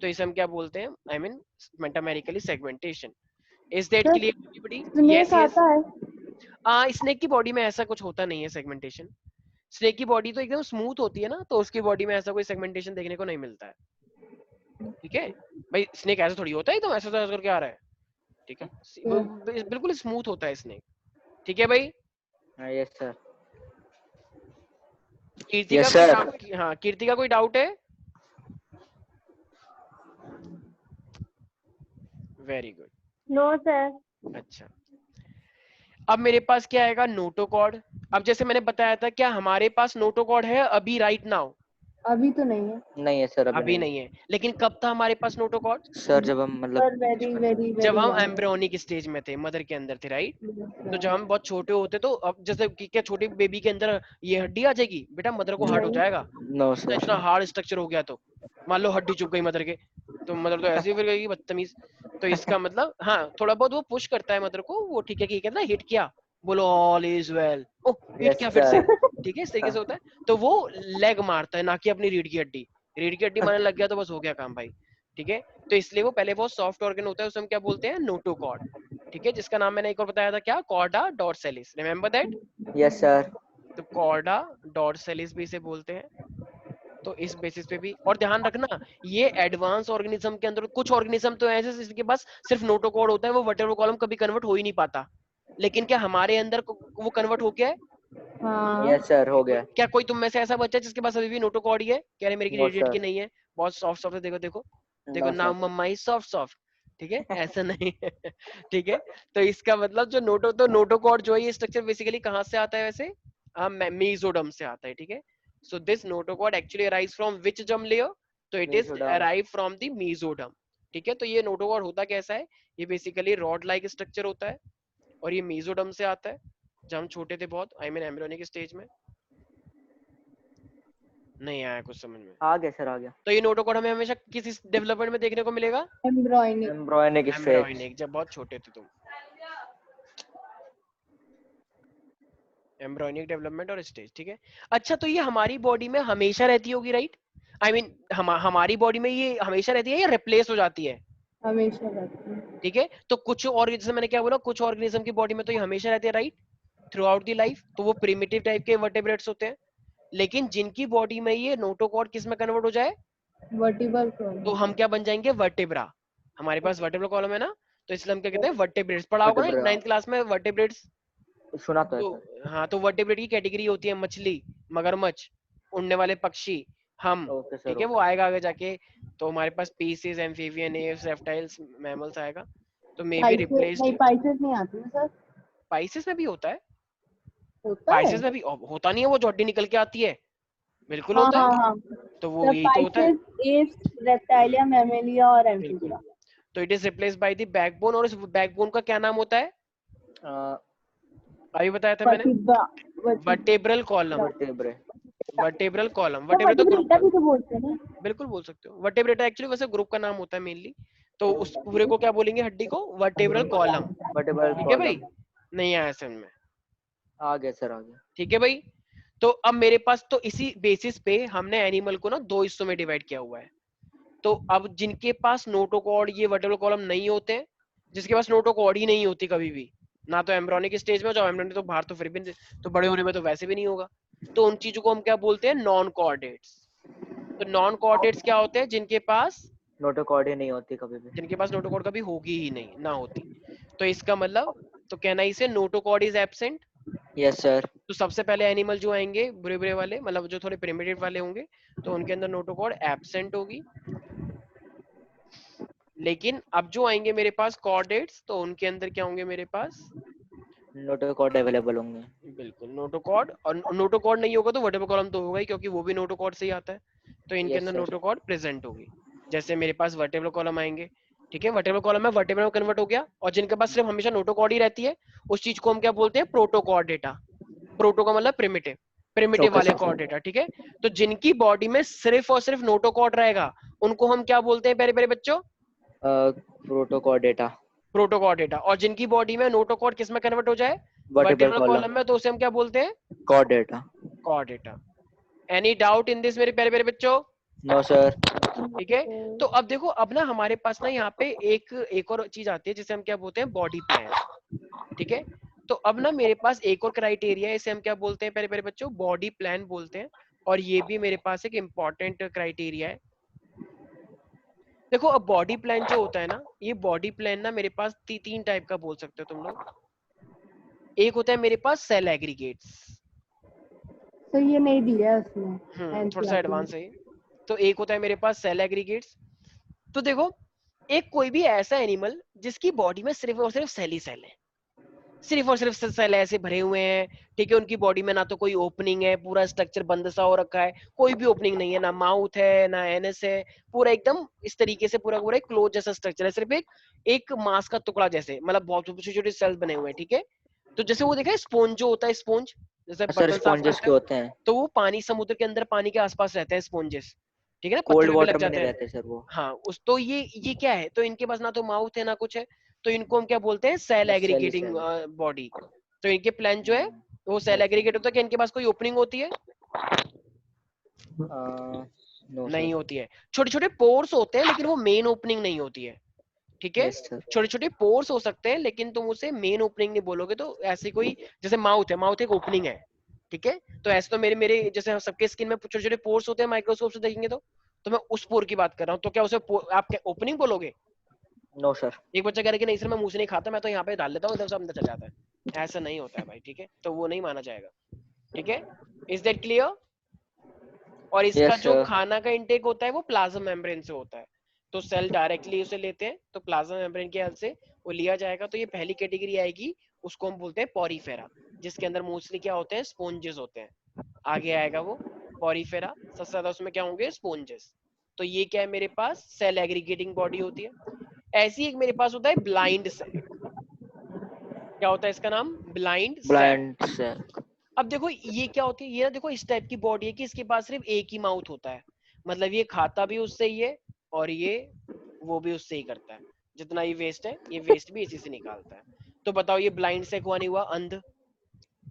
तो इसे हम क्या बोलते हैं, I mean metamerically segmentation. Is that sir, clear everybody? Snake yes yes. आता है। स्नेक की बॉडी में ऐसा कुछ होता नहीं है सेगमेंटेशन। स्नेक की बॉडी तो एकदम स्मूथ होती है ना, तो उसकी बॉडी में ऐसा कोई सेगमेंटेशन देखने को नहीं मिलता है, ठीक है भाई। स्नेक ऐसा थोड़ी होता है तो ऐसा करके आ रहा है, ठीक है, बिल्कुल स्मूथ होता है स्नेक, ठीक है भाई। Yes sir. कीर्ति Yes, का कोई sir. डाउट, हाँ कीर्ति का कोई डाउट है? Very good. No sir. अच्छा, अब मेरे पास क्या आएगा, नोटोकॉर्ड। अब जैसे मैंने बताया था, क्या हमारे पास नोटोकॉर्ड है अभी, राइट नाउ? अभी तो नहीं है नहीं है सर, अभी नहीं है, लेकिन कब था हमारे पास नोटोकॉर्ड? सर जब हम मतलब सर। वेरी बचपन- वेरी जब वेरी हम एम्ब्रियोनिक स्टेज में थे, मदर के अंदर थे, राइट। तो जब लॉन्ग। हम बहुत छोटे होते, तो अब जैसे कि क्या छोटे बेबी के अंदर ये हड्डी आ जाएगी बेटा, मदर को हार्ट हो नहीं। जाएगा, नो इतना सर। इतना हार्ड स्ट्रक्चर हो गया, तो मान लो हड्डी चुभ गई मदर के, तो मदर तो ऐसे ही फिर गई बदतमीज। तो इसका मतलब हाँ, थोड़ा बहुत वो पुश करता है मदर को, वो ठीक है, कि कहता है हिट किया, बोलो all is well, oh hit Yes, किया फिर से, sir. ठीक है, इस तरीके से होता है। तो वो लेग मारता है, ना कि अपनी रीढ़ की हड्डी। रीढ़ की हड्डी मारने लग गया तो बस हो गया काम भाई, ठीक है। तो इसलिए वो पहले बहुत सॉफ्ट ऑर्गन होता है, उसे हम क्या बोलते हैं, नोटोकॉर्ड, ठीक है, जिसका नाम मैंने एक और बताया था, क्या, chorda dorsalis, remember that. Yes sir. तो कॉर्डा डॉर्सेलिस भी इसे बोलते हैं। तो इस बेसिस पे भी, और ध्यान रखना, ये एडवांस ऑर्गेनिज्म के अंदर कुछ ऑर्गेनिज्म तो ऐसे जिसके पास सिर्फ नोटोकॉर्ड होता है, वो वर्टेब्रल कॉलम कभी कन्वर्ट हो ही नहीं पाता, लेकिन क्या हमारे अंदर वो कन्वर्ट हो गया है? हाँ। यस सर, हो गया। क्या कोई तुम में से ऐसा बच्चा है जिसके पास अभी भी नोटोकॉर्ड ही है, कह रहे मेरी की नो रेडिएट की सर। नहीं है, बहुत सॉफ्ट सॉफ्ट है, देखो देखो देखो, नो ना सर। मम्मा ही सॉफ्ट सॉफ्ट, ठीक है, ऐसा नहीं है ठीक है। तो इसका मतलब जो नोटोकॉर्ड जो है, ये स्ट्रक्चर बेसिकली कहाँ से आता है वैसे, मेसोडर्म से आता है, ठीक है। So this notochord actually arise from which germ layer, तो it is Mesoderm. Arrive from the mesoderm, ठीक है। तो ये नोटोकॉर्ड होता कैसा है, ये बेसिकली रॉड लाइक स्ट्रक्चर होता है, और ये मेसोडर्म से आता है, जब हम छोटे थे बहुत, आई मीन एम्ब्रियोनिक स्टेज में। नहीं आया कुछ समझ में? आ गया सर, आ गया। तो ये नोटोकॉर्ड हमें हमेशा किस डेवलपमेंट में देखने को मिलेगा, एम्ब्रॉयनिक। Embryonic stage. एम्ब्रियोनिक, जब बहुत छोटे थे तुम, एम्ब्रियोनिक डेवलपमेंट और स्टेज, ठीक है। अच्छा, तो ये हमारी बॉडी में हमेशा रहती होगी, राइट? आई मीन हमारी बॉडी में ये हमेशा रहती है या रिप्लेस हो जाती है? हमेशा रहती है। ठीक है, तो कुछ और, जैसे मैंने क्या बोला, कुछ ऑर्गेनिज्म की बॉडी में तो ये हमेशा रहती है, right, through out the life, तो वो प्रिमिटिव टाइप के वर्टेब्रेट्स होते हैं। लेकिन जिनकी बॉडी में ये नोटोकॉर्ड किस में कन्वर्ट हो जाए, वर्टिबल तो कॉलम। हम क्या बन जाएंगे, वर्टेब्रा। हमारे पास वर्टेब्रल कॉलम है ना, तो इसलिए हम क्या कहते हैं, वर्टेब्रेट्स। पढ़ा होगा ना Vertebra. 9th क्लास में वर्टेब्रेट्स। सुना तो है तो सर। हाँ, तो वर्टेब्रेट की कैटेगरी होती है मछली, मगरमच्छ, उड़ने वाले पक्षी, हम, ओके सर, ठीक है, वो ओके। आएगा आगे जाके। तो हमारे पास species, amphibian, aves, reptiles, mammals आएगा, तो मे बी पाइसेस रिप्लेस्ड। नहीं, पाइसेस नहीं आती है सर। पाइसेस में भी होता है, होता है। पाइसेस में भी होता नहीं है, वो जो हड्डी निकल के आती है, बिल्कुल हाँ होता हाँ है, हाँ। तो वो सर, यही तो होता है, पाइसेस, एप्स, रेप्टाइलिया, मैमेलिया और बिल्कुल। एम्फीबिया। तो it is replaced by the backbone, और इस बैकबोन का क्या नाम होता है, अभी बताया था मैंने, vertebra. Vertebral column, vertebrae. Vertebral column, तो वर्टेब्रेट तो ग्रुप वर्टिब्रेटा का, भी तो बोलते हैं ना। बिल्कुल बोल सकते हो, वर्टेब्रेटा एक्चुअली वैसे ग्रुप का नाम होता है मेनली। तो उस पूरे को क्या बोलेंगे, हड्डी को, वर्टेब्रल कॉलम, वर्टेब्रल ठीक है भाई, कॉलम। नहीं आया समझ में, आ गया सर, आ गया। ठीक है भाई। तो अब मेरे पास, तो इसी बेसिस पे हमने एनिमल को ना दो हिस्सों में डिवाइड किया हुआ है। तो अब जिनके पास नोटोकॉर्ड, ये वर्टेब्रल कॉलम नहीं होते हैं, जिसके पास नोटोकॉर्ड ही नहीं होती कभी भी, ना तो एम्ब्रियोनिक स्टेज में, जो एम्ब्रियोनिक तो बाहर तो फिर भी, तो बड़े होने में तो वैसे भी नहीं होगा, तो उन चीजों को हम क्या बोलते हैं, नॉन कॉर्डेट्स। तो नॉन कॉर्डेट्स क्या होते हैं, जिनके पास, नोटोकॉर्ड ही नहीं होती कभी भी। जिनके पास नोटोकॉर्ड कभी होगी ही नहीं, ना होती। तो इसका मतलब, तो कहना इसे notochord is absent. Yes sir. तो सबसे पहले एनिमल जो आएंगे बुरे बुरे वाले, मतलब जो थोड़े प्रिमिटिव वाले होंगे, तो उनके अंदर नोटोकॉर्ड एब्सेंट होगी। लेकिन अब जो आएंगे मेरे पास कॉर्डेट्स, तो उनके अंदर क्या होंगे मेरे पास, नोटोकॉर्ड अवेलेबल होंगे। बिल्कुल नोटोकॉर्ड, और नोटोकॉर्ड नहीं होगा तो वर्टेबल कॉलम तो होगा ही, क्योंकि वो भी नोटोकॉर्ड से ही आता है, तो इनके यस अंदर सर। नोटोकॉर्ड प्रेजेंट होगी। जैसे मेरे पास वर्टेबल कॉलम आएंगे, ठीक है, वर्टेबल कॉलम में वर्टेबल में कन्वर्ट हो गया, और जिनके पास सिर्फ हमेशा नोटोकॉर्ड ही रहती है उस चीज को हम क्या बोलते हैं, प्रोटोकॉर्ड डेटा। प्रोटो का मतलब प्रिमिटिव, प्रिमिटिव ओके वाले सर। कॉर्ड डेटा, ठीक है। तो जिनकी बॉडी में सिर्फ और सिर्फ नोटोकॉर्ड रहेगा उनको हम क्या बोलते हैं प्यारे प्यारे बच्चों, प्रोटोकॉर्ड डेटा। प्रोटोकॉर्ड डेटा। और जिनकी बॉडी में नोटोकॉर्ड किस में कन्वर्ट हो जाए, वर्टेबल वर्टेबल कॉलम। कॉलम में, तो उसे हम क्या बोलते हैं, chordata. Chordata. Any doubt in this मेरे प्यारे प्यारे बच्चों? No sir. ठीक है। तो अब देखो, अब ना हमारे पास ना यहाँ पे एक और चीज आती है जिसे हम क्या बोलते हैं, बॉडी प्लान, ठीक है। तो अब ना मेरे पास एक और क्राइटेरिया है, इसे हम क्या बोलते हैं प्यारे प्यारे बच्चों, बॉडी प्लान बोलते हैं। और ये भी मेरे पास एक इंपॉर्टेंट क्राइटेरिया है। देखो अब बॉडी प्लान जो होता है ना, ये बॉडी प्लान ना मेरे पास तीन टाइप का बोल सकते हो तुम लोग। एक होता है मेरे पास सेल एग्रीगेट्स, तो ये नहीं दिया है उसमें थोड़ा सा NCERT में। एडवांस है ये। तो एक होता है मेरे पास सेल एग्रीगेट्स। तो देखो, एक कोई भी ऐसा एनिमल जिसकी बॉडी में सिर्फ और सिर्फ सेल ही सेल है, सिर्फ और सिर्फ सेल ऐसे भरे हुए हैं, ठीक है, उनकी बॉडी में ना तो कोई ओपनिंग है, पूरा स्ट्रक्चर बंद सा हो रखा है, कोई भी ओपनिंग नहीं है, ना माउथ है ना एनस है, पूरा एकदम इस तरीके से पूरा पूरा क्लोज जैसा स्ट्रक्चर है, सिर्फ एक मांस का टुकड़ा जैसे, मतलब बहुत छोटे छोटे सेल्स बने हुए हैं, ठीक है। तो जैसे वो देखा है स्पोंज जो होता है, स्पोंज जैसे सर बर्तन साफ स्पॉन्जेस करते के हैं, होते हैं। तो वो पानी, समुद्र के अंदर पानी के आसपास रहते हैं स्पोंजेस, ठीक है ना, पत्थर कोल्ड पे भी लग वाटर में जाते नहीं हैं। रहते सर वो। हाँ, उस तो ये क्या है, तो इनके पास ना तो माउथ है ना कुछ है, तो इनको हम क्या बोलते हैं, सेल बस सेल ही एग्रीगेटिंग सेल। बॉडी। तो इनके प्लान जो है वो सेल एग्रीगेट होता है, कि इनके पास कोई ओपनिंग होती है, नो नहीं सर। होती है। छोटे छोटे पोर्स होते हैं लेकिन वो मेन ओपनिंग नहीं होती है, ठीक है। Yes sir. छोटे छोटे पोर्स हो सकते हैं लेकिन तुम उसे मेन ओपनिंग नहीं बोलोगे। तो ऐसी कोई, जैसे माउथ है, माउथ एक ओपनिंग है, ठीक है। तो ऐसे तो मेरे मेरे जैसे सबके स्किन में छोटे छोटे पोर्स होते हैं, माइक्रोस्कोप से देखेंगे तो मैं उस पोर की बात कर रहा हूँ। तो क्या उसे आप क्या ओपनिंग बोलोगे? No sir. एक बच्चा कह रहा है कि नहीं सर मैं मुंह से नहीं खाता, मैं तो यहाँ पे डाल लेता हूँ, इधर से अंदर चल जाता है। ऐसा नहीं होता है भाई, ठीक है, तो वो नहीं माना जाएगा, ठीक है। Is that clear? और इसका यस जो सर। खाना का इंटेक होता है वो प्लाज्मा मेम्ब्रेन से होता है। तो सेल डायरेक्टली उसे लेते हैं, तो प्लाज्मा मेम्ब्रेन के हेल्प से वो लिया जाएगा। तो ये पहली कैटेगरी आएगी, उसको हम बोलते हैं पॉरीफेरा, जिसके अंदर मोस्टली क्या होते हैं, स्पोंजेस होते हैं। आगे आएगा वो पॉरीफेरा, सबसे ज्यादा उसमें क्या होंगे, स्पोंजेस। तो ये क्या है, मेरे पास सेल एग्रीगेटिंग बॉडी होती है। ऐसी एक मेरे पास होता है ब्लाइंड सेल। क्या होता है इसका नाम, ब्लाइंड सेल। Blind cell. अब देखो ये क्या होती है, ये ना देखो इस टाइप की बॉडी है कि इसके पास सिर्फ एक ही माउथ होता है, मतलब ये खाता भी उससे ही है और ये वो भी उससे ही करता है। जितना ये वेस्ट है, ये वेस्ट भी इसी से निकालता है। तो बताओ ये ब्लाइंड से हुआ नहीं हुआ, अंध,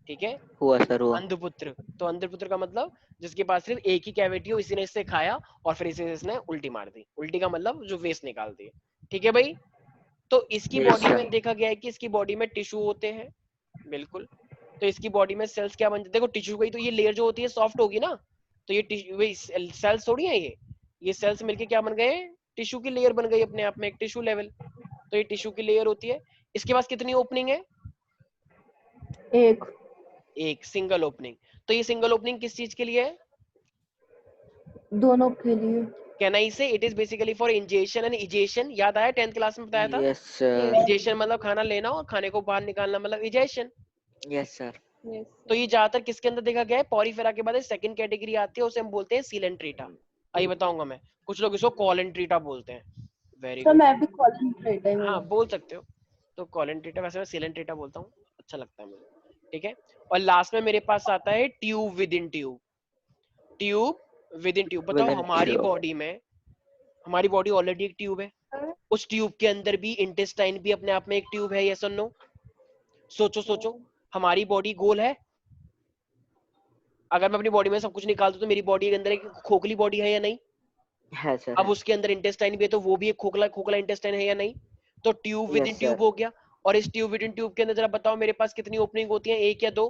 ठीक है, हुआ सर हुआ। अंधपुत्र। तो अंधपुत्र का मतलब जिसके पास सिर्फ एक ही कैविटी हो, इसी ने इससे खाया और फिर इसी से इसने उल्टी मार दी। उल्टी का मतलब जो वेस्ट निकाल दी, ठीक है भाई। तो इसकी यस बॉडी सर। में देखा गया है कि इसकी बॉडी में टिश्यू होते हैं, बिल्कुल। तो इसकी बॉडी में सेल्स क्या बनते हैं, देखो टिश्यू गई तो ये लेयर जो होती है सॉफ्ट होगी ना, तो ये सेल्स थोड़ी है, ये सेल्स मिलके क्या बन गए, टिश्यू की लेयर बन गई अपने आप में, एक टिश्यू लेवल। तो ये टिश्यू की लेयर होती है। इसके पास कितनी ओपनिंग है, एक सिंगल ओपनिंग। तो ये सिंगल ओपनिंग किस चीज के लिए है, दोनों के लिए। कैन आई से it is basically for ingestion and egestion. याद आया 10th क्लास में बताया था, यस सर। इजेशन मतलब खाना लेना और खाने को बाहर निकालना मतलब इजेशन। Yes sir. तो ये ज्यादातर किसके अंदर देखा गया है, पॉरीफेरा के बाद सेकंड कैटेगरी आती है, उसे हम बोलते हैं सीलेंट्रेटा। आइए बताऊंगा मैं, कुछ लोग इसको कॉलेंट्रेटा बोलते हैं। वेरी तो गुड, मैं भी कॉलेंट्रेटा ही हाँ हूँ। बोल सकते हो। तो कॉलेंट्रेटा, वैसे मैं सीलेंट्रेटा बोलता हूँ, अच्छा लगता है मुझे, ठीक है। और लास्ट में मेरे पास आता है tube within tube. Tube within tube, बताओ हमारी बॉडी में, हमारी बॉडी ऑलरेडी एक ट्यूब है, उस ट्यूब के अंदर भी इंटेस्टाइन भी अपने आप में एक ट्यूब है, यस और नो? सोचो सोचो, हमारी बॉडी गोल है, अगर मैं अपनी बॉडी में सब कुछ निकाल दूं तो मेरी बॉडी के अंदर एक खोखली बॉडी है या नहीं? है सर। अब उसके अंदर इंटेस्टाइन भी है, तो वो भी एक खोखला खोखला इंटेस्टाइन है या नहीं? तो tube with in yes tube sir. हो गया। और इस ट्यूब विद इन ट्यूब के अंदर जरा बताओ मेरे पास कितनी ओपनिंग होती है, एक या दो?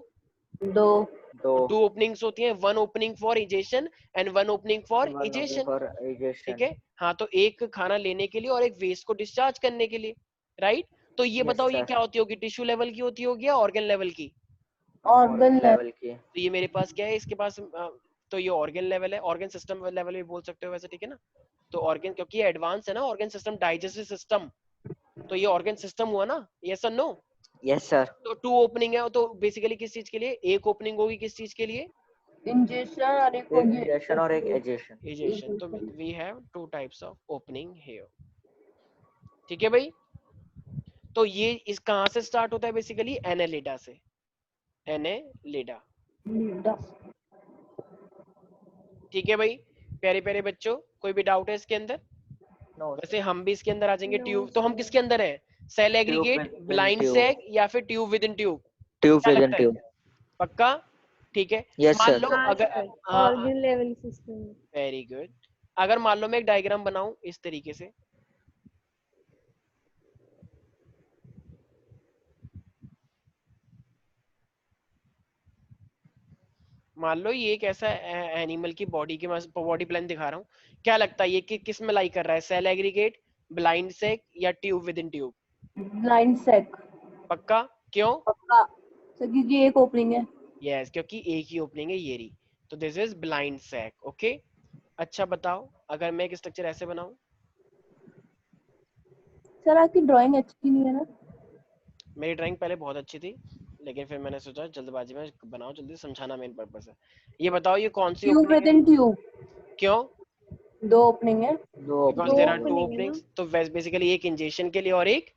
दो। दो। टू ओपनिंग्स होती हैं, one opening for egestion and one opening for one egestion, for egestion. ठीक है। हाँ, तो एक खाना लेने के लिए और एक वेस्ट को डिस्चार्ज करने के लिए, राइट। तो ये यस बताओ ये सर। क्या होती होगी, टिश्यू लेवल की होती होगी या ऑर्गन लेवल की? ऑर्गन लेवल की। तो ये मेरे पास क्या है, इसके पास तो ये ऑर्गन लेवल है, ऑर्गन सिस्टम लेवल भी बोल सकते हो वैसे, ठीक है ना। तो ऑर्गन, क्योंकि ये एडवांस है ना, ऑर्गन सिस्टम, डाइजेस्टिव सिस्टम, तो ये ऑर्गन सिस्टम हुआ ना, यस और नो? Yes sir. तो 2 ओपनिंग है, तो बेसिकली किस चीज के लिए एक ओपनिंग होगी, किस चीज के लिए? इंजेक्शन और एक होगी इंजेक्शन और एक एजेशन। एजेशन। तो we have 2 types of opening here. ठीक है भाई। तो ये इस कहां से स्टार्ट होता है? बेसिकली एनेलिडा से, एनेलिडा। ठीक है भाई प्यारे प्यारे बच्चों, कोई भी डाउट है इसके अंदर? नो वैसे हम भी इसके अंदर आ जाएंगे। No, ट्यूब तो हम sir. किसके अंदर है? Cell aggregate, within blind tube. Sac या फिर tube within tube? Tube क्या विद इन लगता है? ट्यूब। पक्का? ठीक है। यस मान सर। लो हाँ अगर सर, हाँ, organ level system. Very good. अगर मान लो मैं एक डायग्राम बनाऊं इस तरीके से, मान लो ये एक ऐसा एनिमल की बॉडी की बॉडी प्लान दिखा रहा हूँ, क्या लगता है ये कि किस में लाई कर रहा है? सेल एग्रीगेट, ब्लाइंड सेक या tube within tube? Blind sac. पक्का? क्यों? पक्का सर, क्योंकि एक ओपनिंग है। यस, क्योंकि एक ही ओपनिंग है ये रही। तो this is blind sac. Okay. अच्छा बताओ, अगर मैं एक स्ट्रक्चर ऐसे बनाऊं? सर आपकी ड्राइंग अच्छी नहीं है ना? मेरी ड्राइंग पहले बहुत अच्छी थी, लेकिन फिर मैंने सोचा जल्दबाजी में बनाओ, जल्दी समझाना मेन पर्पस है। ये बताओ ये कौन सी ट्यूब ओपनिंग विद है? इन ट्यूब क्यों? 2 ओपनिंग है। दो बिकॉज दो देयर आर 2 opening है ओपनिंग्स। ना? तो बेसिकली एक इंजेक्शन के लिए और एक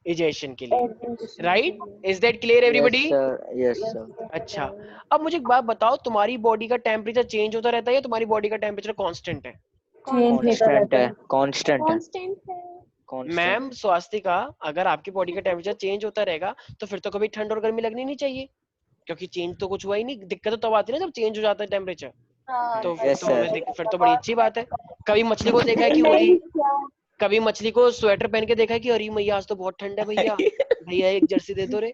इजेक्शन के लिए। Injection right? के लिए। Is that clear yes everybody? Sir. Yes sir. अच्छा, अब मुझे एक बात बताओ, तुम्हारी बॉडी का टेम्परेचर चेंज होता रहता है या तुम्हारी बॉडी का टेम्परेचर कांस्टेंट है? चेंज होता कांस्टेंट रहता है। है। कांस्टेंट है। कांस्टेंट है। कांस्टेंट। मैम स्वास्तिका, अगर आपकी बॉडी का टेम्परेचर चेंज होता रहेगा तो फिर तो कभी ठंड और गर्मी लगनी नहीं चाहिए, क्योंकि चेंज तो कुछ हुआ ही नहीं। दिक्कत तो तब आती है ना जब चेंज हो जाता है टेम्परेचर। हाँ, तो यस सर। फिर तो बड़ी अच्छी बात है। कभी मछली को देखा है कि वही, कभी मछली को स्वेटर पहन के देखा है कि अरे मैया आज तो बहुत ठंड है, भैया भैया एक जर्सी दे दो रे?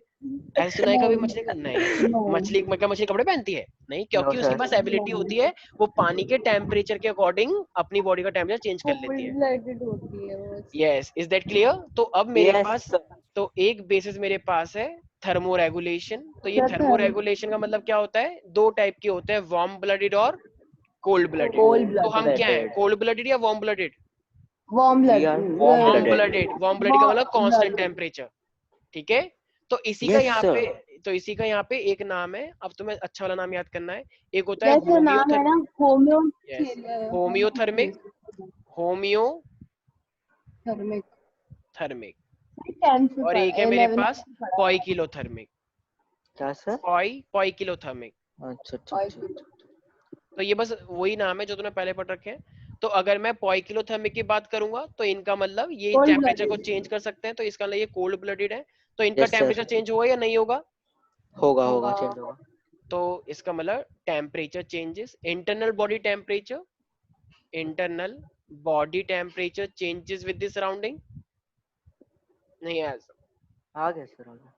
ऐसे सुना है कभी मछली को? नहीं। मछली क्या मछली कपड़े पहनती है? नहीं, नो क्योंकि उसके सर। पास एबिलिटी होती है, वो पानी के टेम्परेचर के अकॉर्डिंग अपनी बॉडी का टेम्परेचर चेंज कर लेती है। कोल्ड ब्लडेड होती है वो। Yes, is that clear? तो अब मेरे यस पास, सर। तो एक बेसिस मेरे पास है थर्मो रेगुलेशन। तो ये सर, थर्मो रेगुलेशन का मतलब क्या होता है? 2 टाइप के होते हैं, वार्म ब्लडेड और कोल्ड ब्लडेड। कोल्ड तो हम क्या है, ब्लडेड। कोल्ड ब्लडेड या warm blooded? Warm we blood. Are warm warm blooded. Blooded. Warm blooded का मतलब कांस्टेंट टेम्परेचर। ठीक है। तो इसी का यस यहाँ पे, सर। तो इसी का यहाँ पे एक नाम है, अब तुम्हें अच्छा वाला नाम याद करना है। एक होता है जैसे नाम है ना homeo. Yes, homeothermic, homeo thermic. Thermic, 10th और एक है मेरे 11th पास पॉइकिलोथर्मिक। क्या सर? पॉइकिलोथर्मिक। अच्छा अच्छा अच्छा। तो ये बस वही नाम है जो तुमने पहले पढ़ रखे हैं। तो अगर मैं पॉइकिलोथर्मिक की बात करूंगा तो इनका मतलब ये Cold टेम्परेचर को blooded। चेंज कर सकते हैं, तो इसका मतलब ये कोल्ड ब्लडेड है। तो इनका यस सर। टेम्परेचर चेंज होगा या नहीं होगा? होगा होगा चेंज होगा। तो इसका मतलब temperature changes, internal body temperature, internal body temperature changes with the surrounding. नहीं ऐसा, आ गया सर, आ गया।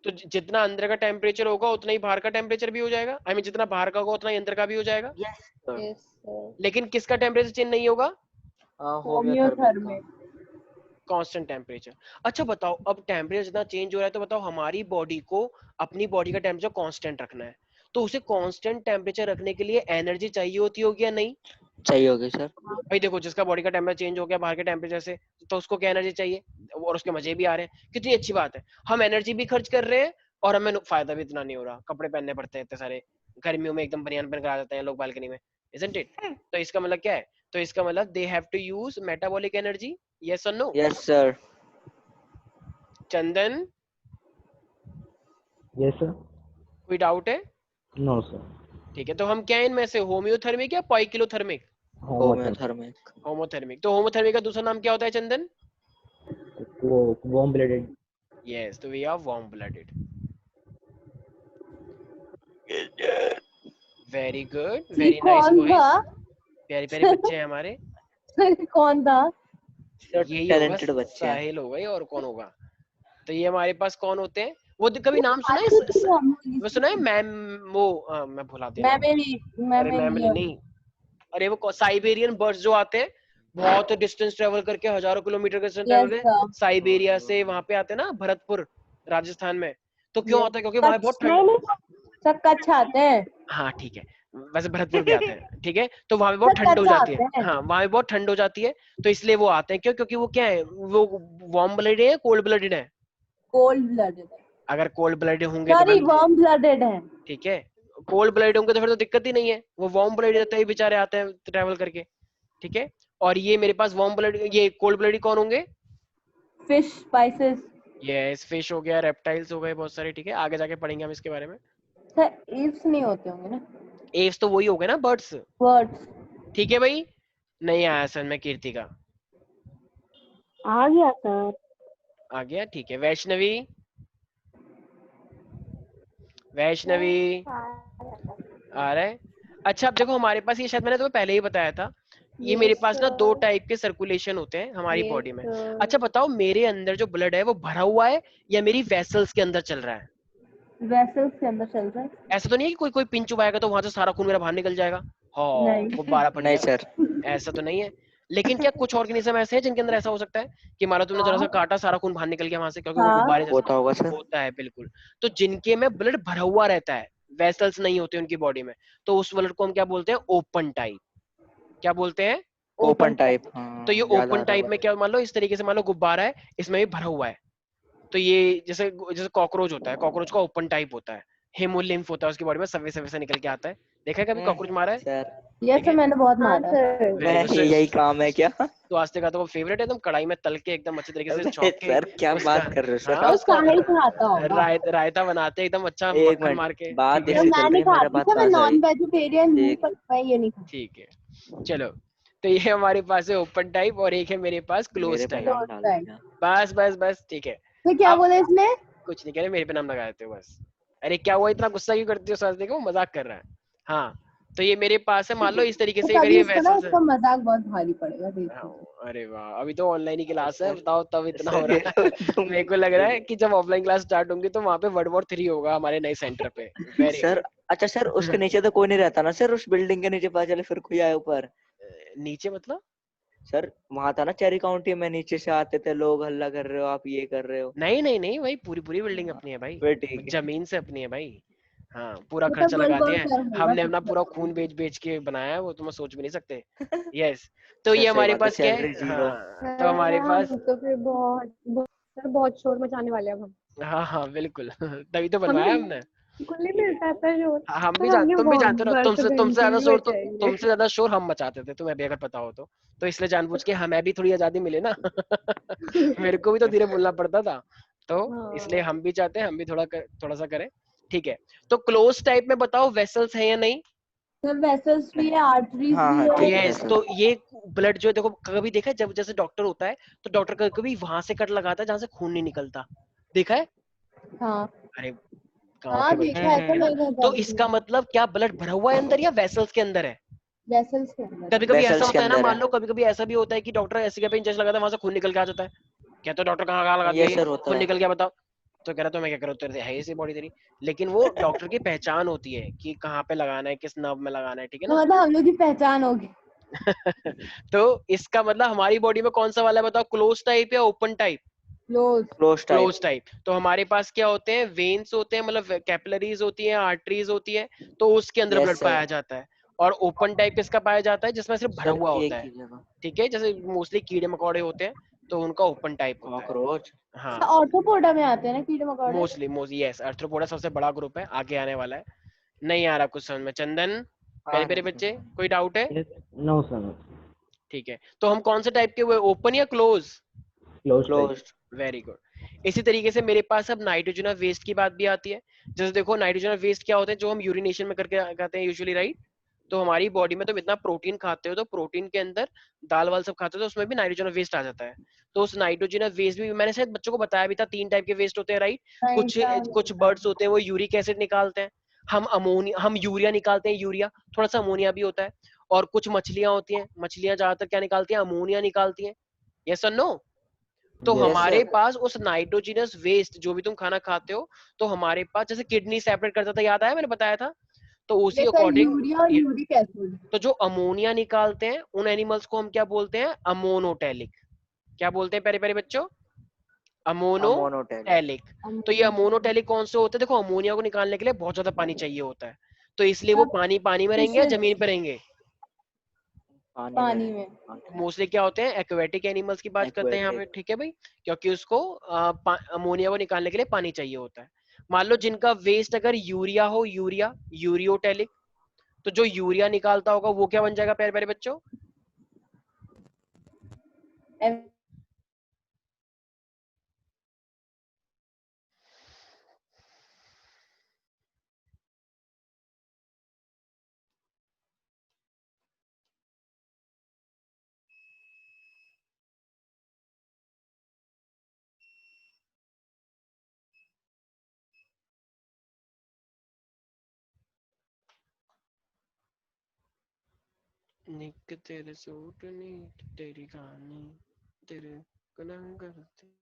तो जितना अंदर का टेम्परेचर होगा उतना ही बाहर का टेम्परेचर भी हो जाएगा। आई मीन जितना बाहर का होगा उतना ही अंदर का भी हो जाएगा। Yes sir. Yes sir. लेकिन किसका टेम्परेचर चेंज नहीं होगा? होम्योथर्मिक का। Constant temperature. अच्छा बताओ, अब टेम्परेचर जितना चेंज हो रहा है, तो बताओ हमारी बॉडी को अपनी बॉडी का टेम्परेचर कांस्टेंट रखना है, तो उसे कांस्टेंट टेम्परेचर रखने के लिए एनर्जी चाहिए होती होगी या नहीं? चाहिए होगी सर। भाई देखो, जिसका बॉडी का टेम्परेचर चेंज हो गया बाहर के टेम्परेचर से, तो उसको क्या एनर्जी चाहिए, और उसके मजे भी आ रहे हैं, कितनी अच्छी बात है। हम एनर्जी भी खर्च कर रहे हैं और हमें फायदा भी इतना नहीं हो रहा। कपड़े पहनने पड़ते हैं इतने सारे, गर्मियों में एकदम बनियान पहन कर आ जाते हैं लोग बालकनी में, इजंट इट? तो इसका मतलब क्या है? तो इसका मतलब they have to use metabolic energy. Yes और no? Yes sir. Chandan, yes sir. कोई डाउट है? No sir. ठीक है, तो हम क्या है इनमें से, होम्योथर्मिक या पॉइकिलोथर्मिक? होम्योथर्मिक। होमोथर्मिक। तो होमोथर्मिक का दूसरा नाम क्या होता है चंदन? वो वार्म ब्लडेड। यस, तो we are warm blooded. Very good, very nice कौन बॉयज, था? प्यारे प्यारे बच्चे हैं हमारे। कौन था? यही टैलेंटेड होगा, बच्चे हैं। साहिल होगा ये, और कौन होगा? तो ये हमारे पास कौन होते हैं? वो कभी नाम सुना है? वो सुना है मैम, वो मैं भुला दिया नाम। अरे मैम नहीं, अरे वो साइबेरियन बर्ड्स जो आते हैं, बहुत डिस्टेंस ट्रेवल करके, हजारों किलोमीटर का डिस्टेंस ट्रेवल करके साइबेरिया से वहां पे आते हैं ना, भरतपुर राजस्थान में। तो क्यों आता है? क्योंकि वहां बहुत ठंड। सब कच्छ आते हैं। हाँ ठीक है, वैसे भरतपुर भी आते हैं, ठीक है। तो वहां पे बहुत ठंड हो जाती है। हाँ, वहां पे बहुत ठंड हो जाती है, तो इसलिए वो आते हैं। क्यों? क्योंकि वो क्या है, वो वार्म ब्लडेड है, कोल्ड ब्लडेड है? कोल्ड ब्लडेड है, अगर कोल्ड ब्लडेड होंगे तो सॉरी मैम वार्म ब्लडेड है। ठीक है, कोल्ड ब्लडेड होंगे तो फिर तो दिक्कत ही नहीं है, वो वार्म ब्लडेड तभी बेचारे आते हैं ट्रैवल करके, ठीक है। और ये मेरे पास वार्म ब्लड, ये कोल्ड ब्लडेड कौन होंगे? Fish, spices. यस, फिश हो गया, रेप्टाइल्स हो गए बहुत सारे, ठीक है, आगे जाके पढ़ेंगे हम इसके बारे में। सर एव्स नहीं होते होंगे ना? एव्स तो वही हो गए ना, बर्ड्स, बर्ड्स। ठीक है भाई। नहीं आया सर में कीर्ति का, आ गया सर। आ गया, ठीक है। वैष्णवी, वैष्णवी आ रहा है? अच्छा अब देखो हमारे पास, ये शायद मैंने तुम्हें पहले ही बताया था, ये मेरे Yes, पास ना दो sir. टाइप के सर्कुलेशन होते हैं हमारी Yes, बॉडी में। sir. अच्छा बताओ, मेरे अंदर जो ब्लड है वो भरा हुआ है या मेरी वेसल्स के अंदर चल रहा है? वेसल्स के अंदर चल रहा है। ऐसा तो नहीं है कि कोई कोई पिन चुभाएगा तो वहां से सारा खून मेरा बाहर निकल जाएगा, हाँ नहीं। गुब्बारा फट नहीं गया, सर। ऐसा तो नहीं है। लेकिन क्या कुछ ऑर्गेनिज्म ऐसे हैं जिनके अंदर ऐसा हो सकता है कि मानो तुमने जरा सा काटा, सारा खून बाहर निकल गया वहां से, क्योंकि वो हाँ। गुब्बारे जैसा होता होगा सर। होता है, बिल्कुल। तो जिनके में ब्लड भरा हुआ रहता है, वेसल्स नहीं होते उनकी बॉडी में, तो उस ब्लड को हम क्या बोलते हैं? Open type. क्या बोलते हैं? Open type. तो ये ओपन टाइप में क्या, मान लो इस तरीके से, मान लो गुब्बारा है, इसमें भी भरा हुआ है, तो ये जैसे जैसे कॉकरोच होता है, कॉकरोच का ओपन टाइप होता है, हेमोलिम्फ होता है उसकी बॉडी में, सवे सवे से निकल के आता है। देखा है कभी कॉकरोच मारा है? सर ये ठीक तो है, मैंने बहुत हाँ मारा है। सर। Very good. यही काम है क्या? तो आस्ते का तो फेवरेट है, एकदम कढ़ाई में तल के एकदम अच्छे तरीके से चौक के सर क्या उसका, बात कर रहे हो सर हाँ तो आप? उसका शाही खाता होगा। रायता बनाते हैं एकदम अच्छा, एक मक्खन मार मिनट, के, बात ठीक तो है इससे चल मैं रही नहीं है, मेरा खाती बात क्या, मैं कहाँ नॉन जाएगी? वेजिटेरियन हूँ, ठीक। पर मैं ये नहीं खाती। ठीक है। चलो, तो ये हमारे पास है ओपन टाइप और एक है मेरे पास क्लोज मेरे पे टाइप। नाम डाल दिया। बस बस बस, ठीक है। तो क्या अब बोले इसने? कुछ नहीं कह रहे, मेरे पे नाम लगा देते हो बस। अरे क्या हुआ, इतना गुस्सा क्यों करती हो? सास देखो मजाक कर रहा है। हाँ, तो ये मेरे पास है, मान लो इस तरीके तो से, अगर कभी ये इसको ना, वैसे इसका मजाक बहुत भारी पड़ेगा, देख हाँ, लीजिए। अरे वाह, अभी तो ऑनलाइन ही क्लास है, बताओ तब इतना हो सर ये रहा तो है। तुम मेरे को लग रहा है कि जब ऑफलाइन क्लास स्टार्ट होंगी तो वहां पे वर्ल्ड वॉर 3 होगा हमारे नए सेंटर पे। Very sir, good. अच्छा सर उसके नीचे तो कोई नहीं रहता ना सर? उस बिल्डिंग के नीचे पता चले फिर कोई आया ऊपर? नीचे मतलब? सर वहां था ना चेरी काउंटी में, नीचे से आते थे लोग, हल्ला कर रहे हो आप, ये कर रहे हो। नहीं नहीं नहीं भाई, पूरी पूरी बिल्डिंग हाँ, अपनी है भाई, फिर ठीक है। जमीन से अपनी है भाई। हाँ, पूरा मतलब खर्चा वर्ल्ड लगा वॉर दिया है 4 होगा हमने, अपना तो पूरा बताओ। खून बेच बेच के बनाया है वो, तुम सोच भी नहीं सकते। यस, तो सर ये सही हमारे बात है, पास क्या सैलरी है, जीरो। हाँ तो हमारे हम पास, तो फिर बहुत शोर मचाने वाले हैं अब हम। हाँ हाँ बिल्कुल। तभी तो हमें बनवाया हमने। बिल्कुल नहीं ठीक है, मिलता था शोर। हाँ, हम भी सर हमने तुम भी जानते हो ना, बर्फ तुमसे तुमसे घंटी ज्यादा भी शोर तो, बचाई है। तुमसे ज्यादा शोर हम मचाते थे तुम्हें भी, अगर पता हो तो इसलिए जानबूझ के हमें भी थोड़ी आजादी मिले ना। मेरे को भी तो धीरे बोलना पड़ता था, तो इसलिए हाँ। हम भी चाहते हैं हम भी थोड़ा सा करें। ठीक है, तो क्लोज टाइप में बताओ वेसल्स है या नहीं? सर वेसल्स भी है, आर्टरीज हाँ भी हाँ ठीक है। है यस, सर। तो ये ब्लड जो है, देखो कभी देखा है जब जैसे डॉक्टर होता है तो डॉक्टर कभी कभी वहां से कट लगाता है जहां से खून नहीं निकलता, देखा है? हाँ अरे गांव हाँ के बच्चे, देखा है, तो है ना? मेरे घर तो जाती थी इसका मतलब क्या ब्लड भरा हुआ है अंदर या वेसल्स के अंदर है? वेसल्स के अंदर। कभी कभी ऐसा वेसल्स के होता है ना, अंदर मान है। लो कभी कभी ऐसा भी होता है कि डॉक्टर ऐसी जगह पे इंजेक्शन लगाता है वहां से खून निकल के आ जाता है, कहते डॉक्टर कहाँ कहाँ लगा ये दिया, सर होता खून है। निकल गया बताओ, तो कह रहा तो मैं क्या करूँ, तेरे है ऐसी बॉडी तेरी। लेकिन वो डॉक्टर की पहचान होती है कि कहाँ पे लगाना है, किस नर्व में लगाना है, ठीक है तो ना? मतलब हम लोग की पहचान होगी। तो इसका मतलब हमारी बॉडी में कौन सा वाला है बताओ, क्लोज टाइप या open type? Close. Close type. Close type. तो हमारे पास क्या होते हैं, वेन्स होते हैं, मतलब कैपिलरीज होती हैं, आर्टरीज होती है, तो उसके अंदर ब्लड यस पाया सर। जाता है। और ओपन टाइप किसका पाया जाता है, जिसमें सिर्फ भरा सर हुआ एक होता है, ही जगह। ठीक है, जैसे मोस्टली कीड़े मकोड़े होते हैं तो उनका ओपन टाइप होता है। कॉकरोच। हाँ, ऑर्थोपोडा में आते हैं ना कीड़े मकोड़े। मोस्टली यस, आर्थ्रोपोडा सबसे बड़ा ग्रुप है, आगे आने वाला है। नहीं आ रहा कुछ समझ में चंदन? आ प्यारे रहा प्यारे है बच्चे, सर। कोई डाउट है? No sir. ठीक है, तो हम कौन से टाइप के हुए, ओपन या close? Close type. Close. Very good. इसी तरीके से मेरे पास अब नाइट्रोजन वेस्ट की बात भी आती है। जैसे देखो नाइट्रोजन वेस्ट क्या होते हैं, जो हम यूरिनेशन में करके खाते हैं यूजुअली, राइट? तो हमारी बॉडी में तुम इतना प्रोटीन खाते हो, तो प्रोटीन के अंदर दाल वाल सब खाते हो तो उसमें भी नाइट्रोजन वेस्ट आ जाता है। तो उस नाइट्रोजन वेस्ट भी मैंने शायद बच्चों को बताया भी था, 3 टाइप के वेस्ट होते हैं, राइट? नहीं कुछ था, कुछ बर्ड्स होते हैं वो यूरिक एसिड निकालते हैं, हम यूरिया निकालते हैं, यूरिया थोड़ा सा अमोनिया भी होता है। और कुछ मछलियां होती हैं, मछलियां ज्यादातर क्या निकालती हैं, अमोनिया निकालती हैं। यस और नो? तो यस यस हमारे सर। पास उस नाइट्रोजिनस वेस्ट जो भी तुम खाना खाते हो, तो हमारे पास जैसे किडनी सेपरेट करता था, याद आया मैंने बताया था, तो उसी सर अकॉर्डिंग यूरिया और यूरिक एसिड। तो जो अमोनिया निकालते हैं उन एनिमल्स को हम क्या बोलते हैं, अमोनोटेलिक। क्या बोलते हैं प्यारे प्यारे बच्चों, अमोनोटेलिक। अमोनोटेलिक। तो ये अमोनोटेलिक कौन से होते हैं, देखो अमोनिया को निकालने के लिए बहुत ज्यादा पानी चाहिए होता है, तो इसलिए वो पानी पानी में रहेंगे या जमीन पर रहेंगे? पानी में। मोस्टली क्या होते हैं, एक्वेटिक एनिमल्स की बात करते हैं यहाँ पे, ठीक है भाई, क्योंकि उसको अमोनिया को निकालने के लिए पानी चाहिए होता है। मान लो जिनका वेस्ट अगर यूरिया हो, यूरिया, यूरियोटेलिक, तो जो यूरिया निकालता होगा वो क्या बन जाएगा प्यारे प्यारे बच्चों? एम- निक तेरे सूट नी तेरी कहानी तेरे गुनाह करते